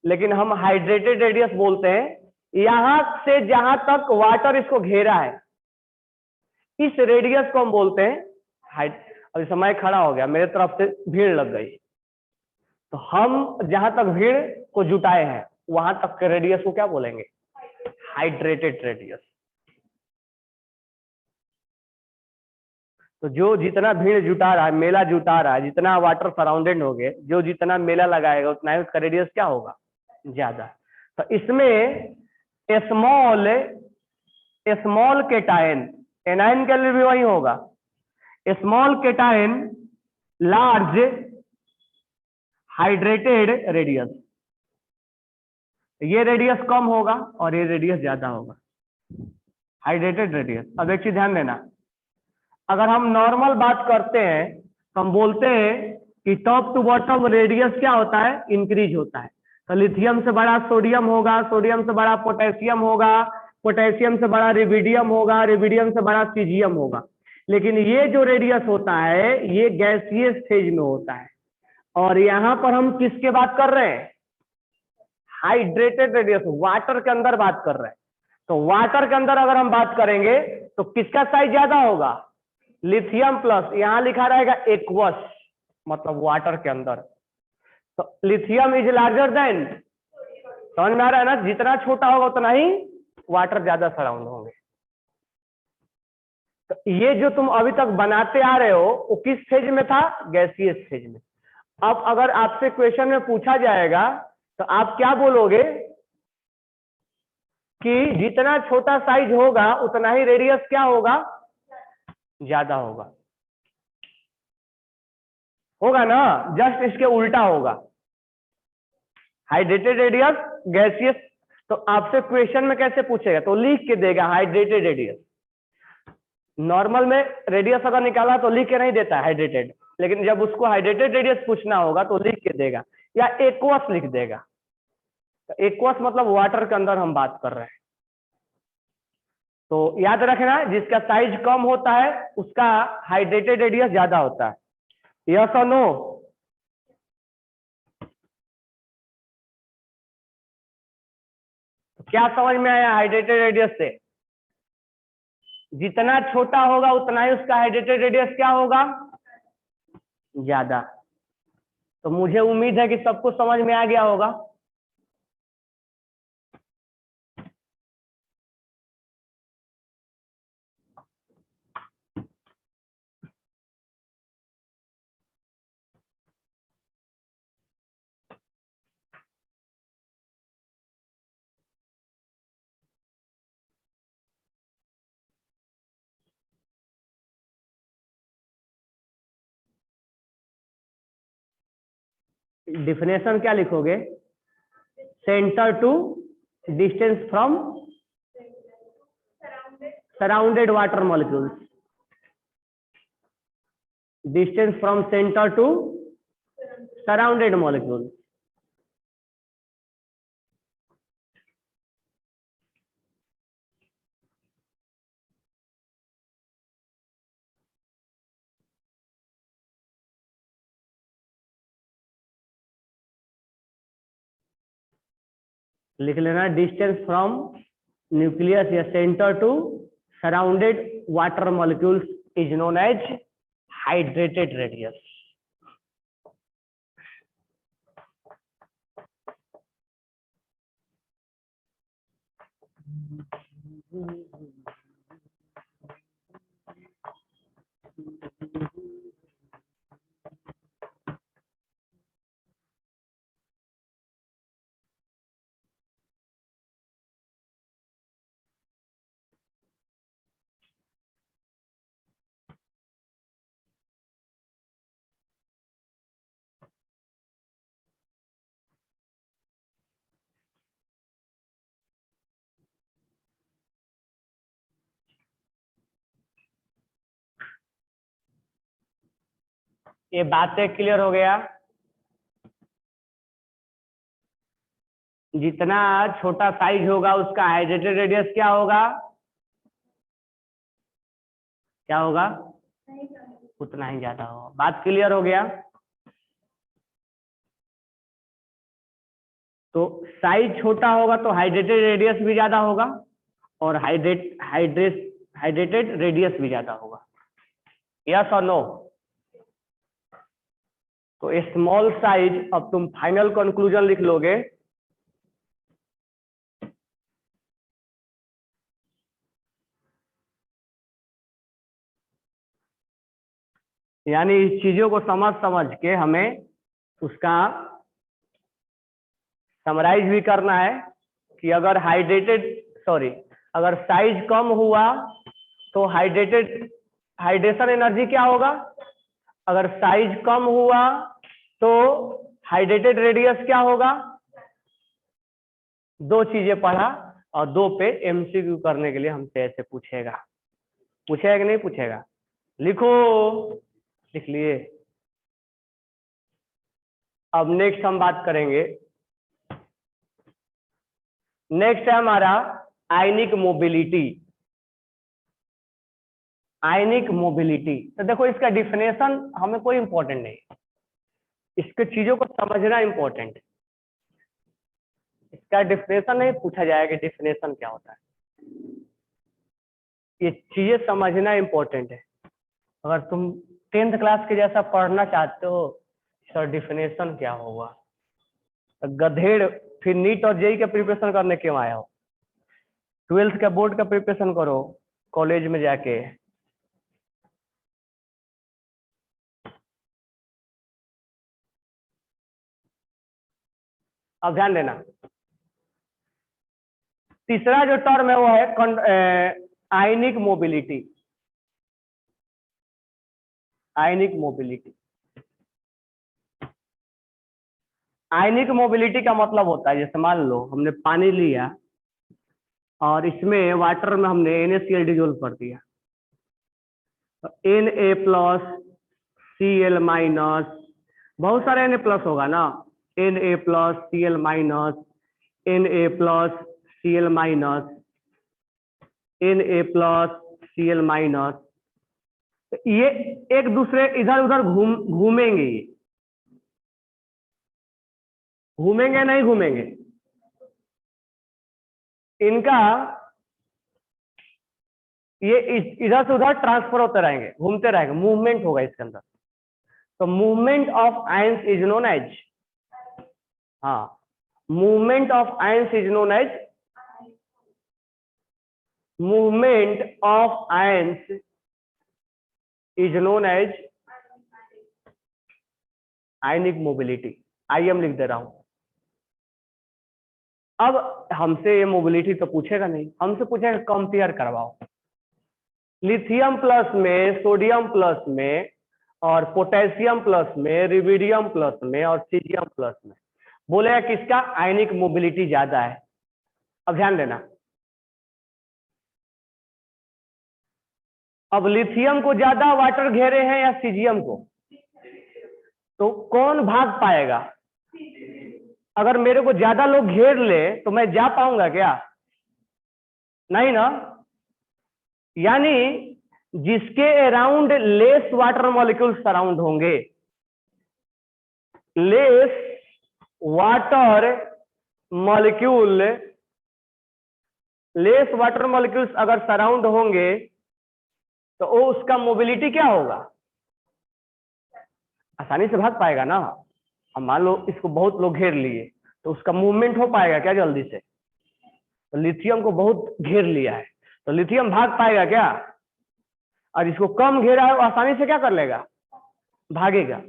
A: लेकिन हम हाइड्रेटेड रेडियस बोलते हैं यहां से जहां तक वाटर इसको घेरा है, इस रेडियस को हम बोलते हैं अभी समय खड़ा हो गया, मेरे तरफ से भीड़ लग गई, तो हम जहां तक भीड़ को जुटाए हैं वहां तक के रेडियस को क्या बोलेंगे? Hydrated radius. तो जो जितना भीड़ जुटा रहा है, मेला जुटा रहा है, जितना वाटर सराउंडेड हो गए, जो जितना मेला लगाएगा उतना ही उसका रेडियस क्या होगा? ज्यादा। तो इसमें स्मॉल स्मॉल केटायन, एनायन के लिए भी वही होगा, small cation large hydrated radius. ये रेडियस कम होगा और ये रेडियस ज्यादा होगा, हाइड्रेटेड रेडियस। अब एक चीज ध्यान देना, अगर हम नॉर्मल बात करते हैं तो हम बोलते हैं कि टॉप टू बॉटम रेडियस क्या होता है? इंक्रीज होता है। तो लिथियम से बड़ा सोडियम होगा, सोडियम से बड़ा पोटेशियम होगा, पोटेशियम से बड़ा रिविडियम होगा, रिविडियम से बड़ा सीजियम होगा। लेकिन ये जो रेडियस होता है ये गैसीय स्टेज में होता है, और यहां पर हम किसके बात कर रहे हैं? हाइड्रेटेड रेडियस, वाटर के अंदर बात कर रहे हैं। तो वाटर के अंदर अगर हम बात करेंगे तो किसका साइज ज्यादा होगा? लिथियम प्लस, यहां लिखा रहेगा एक्वस, मतलब वाटर के अंदर। तो लिथियम इज लार्जर देन, समझ में आ रहा है ना? जितना छोटा होगा उतना ही वाटर ज्यादा सराउंड होंगे। तो ये जो तुम अभी तक बनाते आ रहे हो वो किस फेज में था? गैसीय फेज में। अब अगर आपसे क्वेश्चन में पूछा जाएगा तो आप क्या बोलोगे कि जितना छोटा साइज होगा उतना ही रेडियस क्या होगा? ज्यादा होगा। होगा ना? जस्ट इसके उल्टा होगा, हाइड्रेटेड रेडियस गैसियस। तो आपसे क्वेश्चन में कैसे पूछेगा? तो लिख के देगा हाइड्रेटेड रेडियस। नॉर्मल में रेडियस अगर निकाला तो लिख के नहीं देता हाइड्रेटेड, लेकिन जब उसको हाइड्रेटेड रेडियस पूछना होगा तो लिख के देगा, या एक्वस लिख देगा। तो एक्वस मतलब वाटर के अंदर हम बात कर रहे हैं। तो याद रखना, जिसका साइज कम होता है उसका हाइड्रेटेड रेडियस ज्यादा होता है। यस और नो? क्या समझ में आया हाइड्रेटेड रेडियस से? जितना छोटा होगा उतना ही उसका हाइड्रेटेड रेडियस क्या होगा? ज्यादा। तो मुझे उम्मीद है कि सबको समझ में आ गया होगा। डिफिनेशन क्या लिखोगे? Centre to distance from surrounded water molecules, distance from centre to surrounded molecule. लिख लेना, डिस्टेंस फ्रॉम न्यूक्लियस या centre to surrounded water molecules is known as hydrated radius. ये बातें क्लियर हो गया? जितना छोटा साइज होगा उसका हाइड्रेटेड रेडियस क्या होगा? क्या होगा? उतना ही ज्यादा होगा। बात क्लियर हो गया? तो साइज छोटा होगा तो हाइड्रेटेड रेडियस भी ज्यादा होगा, और हाइड्रेटेड रेडियस भी ज्यादा होगा। यस और नो? तो स्मॉल साइज, अब तुम फाइनल कंक्लूजन लिख लोगे। यानी इस चीजों को समझ समझ के हमें उसका समराइज भी करना है कि अगर अगर साइज कम हुआ तो हाइड्रेशन एनर्जी क्या होगा? अगर साइज कम हुआ तो हाइड्रेटेड रेडियस क्या होगा? दो चीजें पढ़ा, और दो पे एमसीक्यू करने के लिए हमसे ऐसे पूछेगा कि नहीं पूछेगा? लिखो, लिख लिए। अब नेक्स्ट हम बात करेंगे, नेक्स्ट है हमारा आयनिक मोबिलिटी। आयनिक मोबिलिटी, तो देखो इसका डिफिनेशन हमें कोई इंपॉर्टेंट नहीं, इसके चीजों को समझना इंपॉर्टेंट है। इसका डिफिनेशन नहीं पूछा जाएगा, डिफिनेशन क्या होता है, ये चीजें समझना इंपॉर्टेंट है। अगर तुम 10th क्लास के जैसा पढ़ना चाहते हो, सर डिफिनेशन क्या होगा, तो गधेड़ फिर नीट और जेई का प्रिपरेशन करने क्यों आया हो? 12th का बोर्ड का प्रिपरेशन करो कॉलेज में जाके। अब ध्यान देना, तीसरा जो टर्म है वो है आयनिक मोबिलिटी। आयनिक मोबिलिटी, आयनिक मोबिलिटी का मतलब होता है, जैसे मान लो हमने पानी लिया और इसमें वाटर में हमने NaCl डिजोल्व कर दिया, Na प्लस Cl माइनस, बहुत सारे Na प्लस होगा ना, Na plus Cl minus, Na plus Cl minus, Na plus Cl minus, ये एक दूसरे इधर उधर घूमेंगे, घूमेंगे नहीं घूमेंगे, इनका ये इधर से उधर ट्रांसफर होते रहेंगे, घूमते रहेंगे, मूवमेंट होगा इसके अंदर। तो movement of ions is known as, हाँ, movement of ions is known as, movement of ions is known as ionic mobility. IM लिख दे रहा हूं। अब हमसे ये मोबिलिटी तो पूछेगा नहीं, हमसे पूछेगा कंपेयर करवाओ लिथियम प्लस में, सोडियम प्लस में, और पोटेशियम प्लस में, रिबिडियम प्लस में, और सीजियम प्लस में, बोलेगा किसका आयनिक मोबिलिटी ज्यादा है। अब ध्यान देना, अब लिथियम को ज्यादा वाटर घेरे हैं या सीजियम को, तो कौन भाग पाएगा? अगर मेरे को ज्यादा लोग घेर ले तो मैं जा पाऊंगा क्या? नहीं ना। यानी जिसके around less water molecule surround होंगे, less water molecule, less water molecules अगर सराउंड होंगे तो वो उसका मोबिलिटी क्या होगा? आसानी से भाग पाएगा ना। अब मान लो इसको बहुत लोग घेर लिए तो उसका मूवमेंट हो पाएगा क्या जल्दी से? तो लिथियम को बहुत घेर लिया है तो लिथियम भाग पाएगा क्या? और इसको कम घेरा है, आसानी से क्या कर लेगा? भागेगा।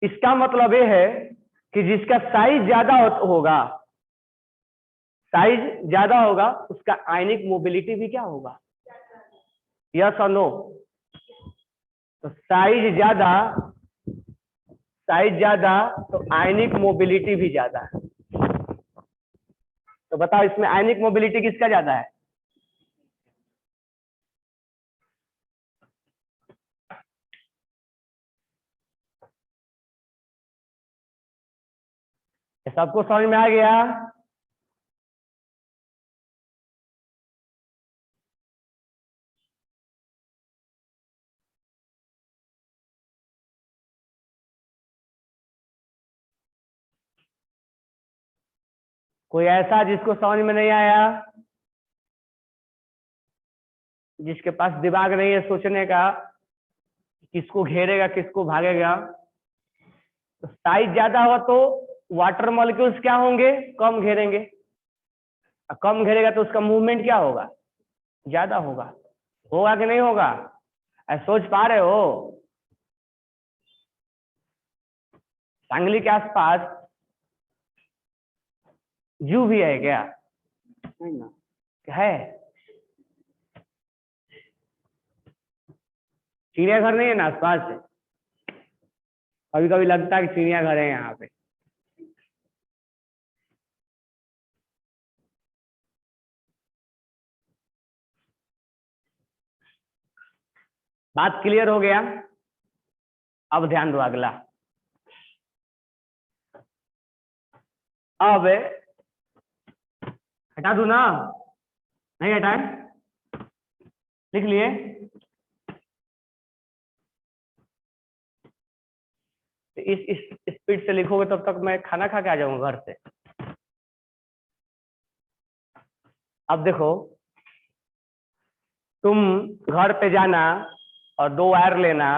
A: इसका मतलब ये है कि जिसका साइज ज्यादा होगा, साइज ज्यादा होगा, उसका आयनिक मोबिलिटी भी क्या होगा? यस और नो? तो साइज ज्यादा, साइज ज्यादा तो आयनिक मोबिलिटी भी ज्यादा है। तो बताओ इसमें आयनिक मोबिलिटी किसका ज्यादा है? सबको समझ में आ गया? कोई ऐसा जिसको समझ में नहीं आया, जिसके पास दिमाग नहीं है सोचने का किसको घेरेगा किसको भागेगा? तो साइज ज्यादा हो तो वाटर मॉलिक्यूल्स क्या होंगे? कम घेरेंगे। कम घेरेगा तो उसका मूवमेंट क्या होगा? ज्यादा होगा। होगा कि नहीं होगा? सोच पा रहे हो? सांगली के आसपास जू भी है क्या? नहीं ना, है? चिड़ियाघर नहीं है ना आसपास से? कभी कभी लगता है कि चिड़ियाघर है यहाँ पे। बात क्लियर हो गया? अब ध्यान दो अगला। अब हटा दूं ना? नहीं हटाए? लिख लिए? तो इस स्पीड से लिखोगे तब तक मैं खाना खा के आ जाऊंगा घर से। अब देखो, तुम घर पे जाना और 2 वायर लेना,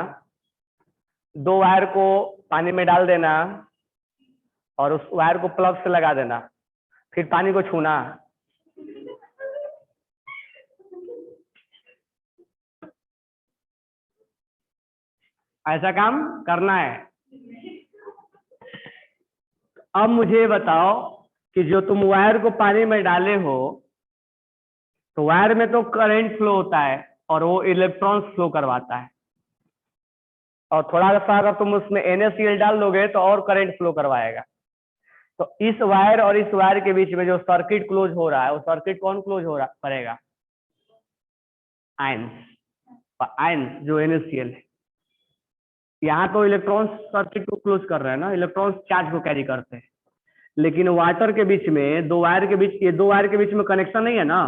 A: 2 वायर को पानी में डाल देना और उस वायर को प्लग से लगा देना, फिर पानी को छूना। ऐसा काम करना है। अब मुझे बताओ कि जो तुम वायर को पानी में डाले हो, तो वायर में तो करंट फ्लो होता है और वो इलेक्ट्रॉन्स फ्लो करवाता है, और थोड़ा सा अगर तुम उसमें NaCl डाल दोगे तो और करंट फ्लो करवाएगा। तो इस वायर और इस वायर के बीच में जो सर्किट क्लोज हो रहा है, वो सर्किट कौन क्लोज हो रहा करेगा? आयंस। आयंस जो NaCl है। यहाँ तो इलेक्ट्रॉन्स सर्किट को क्लोज कर रहे हैं ना, इलेक्ट्रॉन्स चार्ज को कैरी करते हैं, लेकिन वाटर के बीच में 2 वायर के बीच, ये 2 वायर के बीच में कनेक्शन नहीं है ना,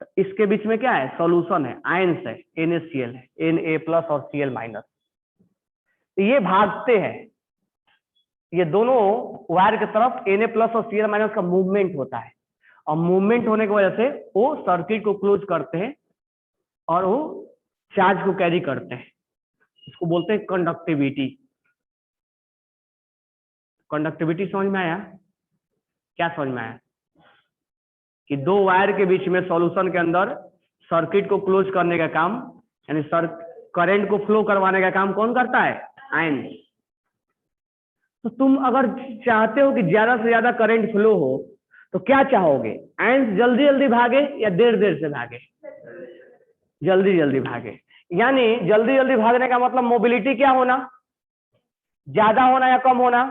A: तो इसके बीच में क्या है? सॉल्यूशन है, आयंस है, NaCl है, Na+ और Cl-। ये भागते हैं, ये दोनों वायर की तरफ Na+ और Cl- का मूवमेंट होता है, और मूवमेंट होने की वजह से वो सर्किट को क्लोज करते हैं और वो चार्ज को कैरी करते हैं। इसको बोलते हैं कंडक्टिविटी। कंडक्टिविटी समझ में आया? क्या समझ में आया? कि 2 वायर के बीच में सॉल्यूशन के अंदर सर्किट को क्लोज करने का काम, यानी करंट को फ्लो करवाने का काम कौन करता है? आयन। तो तुम अगर चाहते हो कि ज्यादा से ज्यादा करंट फ्लो हो, तो क्या चाहोगे? आयंस जल्दी जल्दी भागे या देर देर से भागे? जल्दी जल्दी भागे। यानी जल्दी जल्दी भागने का मतलब मोबिलिटी क्या होना? ज्यादा होना या कम होना?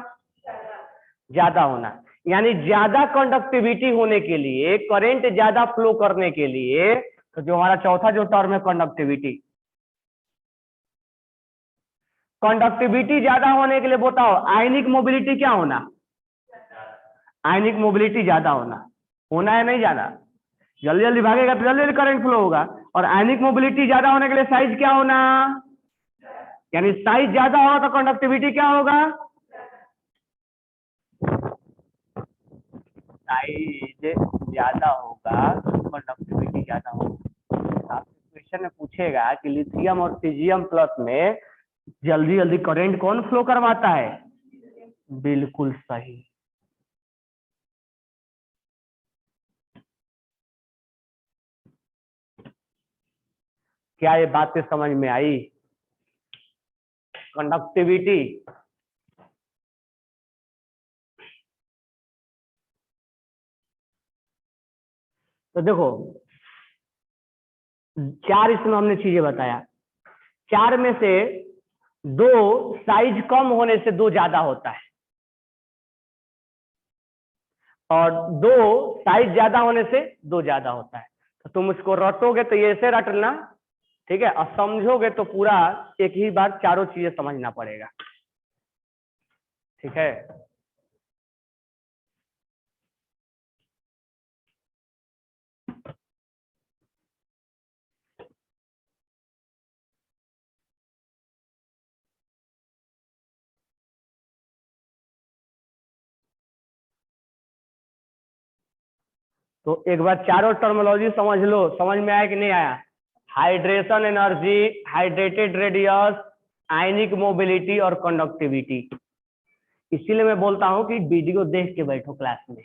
A: ज्यादा होना। यानी ज्यादा कंडक्टिविटी होने के लिए, करंट ज्यादा फ्लो करने के लिए, तो जो हमारा चौथा जो टर्म है कंडक्टिविटी, कंडक्टिविटी ज्यादा होने के लिए बताओ आयनिक मोबिलिटी क्या होना? आयनिक मोबिलिटी ज्यादा होना। होना है नहीं ज्यादा? जल्दी जल्दी भागेगा तो जल्दी जल्दी करंट फ्लो होगा। और आयनिक मोबिलिटी ज्यादा होने के लिए साइज क्या होना? यानी साइज ज्यादा होगा तो कंडक्टिविटी क्या होगा? साइज ज्यादा होगा तो कंडक्टिविटी ज्यादा होगा। क्वेश्चन में पूछेगा कि लिथियम और Cgm+ में जल्दी जल्दी करंट कौन फ्लो करवाता है? बिल्कुल सही। क्या ये बातें समझ में आई? कंडक्टिविटी, तो देखो 4 इसमें हमने चीजें बताया। 4 में से 2 साइज कम होने से 2 ज्यादा होता है, और 2 साइज ज्यादा होने से 2 ज्यादा होता है। तो तुम इसको रटोगे तो ये ऐसे रट लेना, ठीक है, और समझोगे तो पूरा एक ही बार चारों चीजें समझना पड़ेगा, ठीक है। तो एक बार चारों टर्मिनोलॉजी समझ लो, समझ में आया कि नहीं आया? हाइड्रेशन एनर्जी, हाइड्रेटेड रेडियस, आयनिक मोबिलिटी और कंडक्टिविटी। इसीलिए मैं बोलता हूँ कि वीडियो देख के बैठो क्लास में।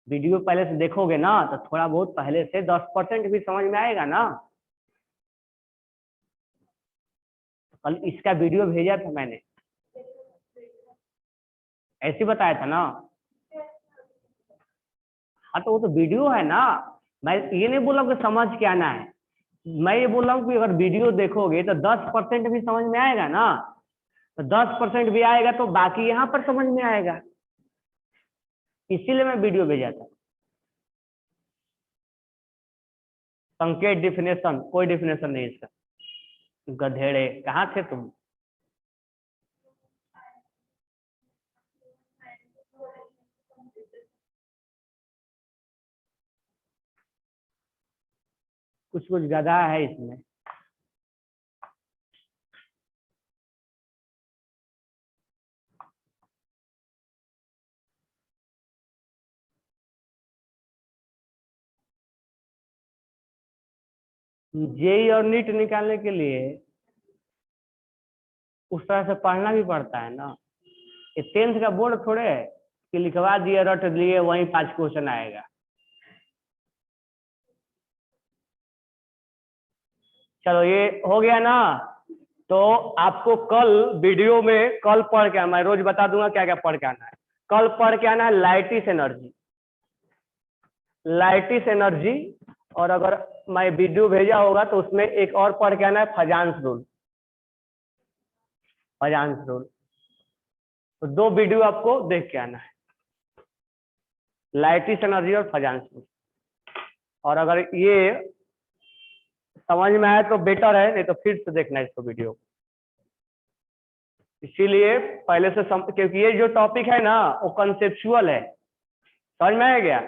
A: वीडियो पहले से देखोगे ना तो थोड़ा बहुत पहले से 10% भी समझ में आएगा ना। कल इसका वीडियो भेजा था मैंने, ऐसे बताया था ना। हाँ तो वो तो वीडियो है ना, मैं ये नहीं बोला कि समझ के आना है। मैं ये बोल रहा हूँ कि अगर वीडियो देखोगे तो 10% भी समझ में आएगा ना, तो 10% भी आएगा तो बाकी यहाँ पर समझ में आएगा। इसीलिए मैं वीडियो भेजा था। संकेत डिफिनेशन, कोई डिफिनेशन नहीं इसका। गधेड़े कहाँ थे तुम? कुछ कुछ गधा है इसमें। जेई और नीट निकालने के लिए उस तरह से पढ़ना भी पड़ता है ना। ये 10th का बोर्ड थोड़े है कि लिखवा दिए रट लिए वहीं 5 क्वेश्चन आएगा। चलो ये हो गया ना। तो आपको कल वीडियो में कल पढ़ के मैं रोज बता दूंगा क्या क्या पढ़ के आना है। कल पढ़ के आना है लाइटिस एनर्जी, लाइटिस एनर्जी। और अगर मैं वीडियो भेजा होगा तो उसमें एक और पढ़ के आना है फजांस रूल, फजांस रूल। तो 2 वीडियो आपको देख के आना है, लाइटिस एनर्जी और फजांस रूल। और अगर ये समझ में आए तो बेटर है, नहीं तो फिर से देखना है इसको वीडियो। इसीलिए पहले से क्योंकि ये जो टॉपिक है ना वो कंसेप्चुअल है, समझ में आ गया।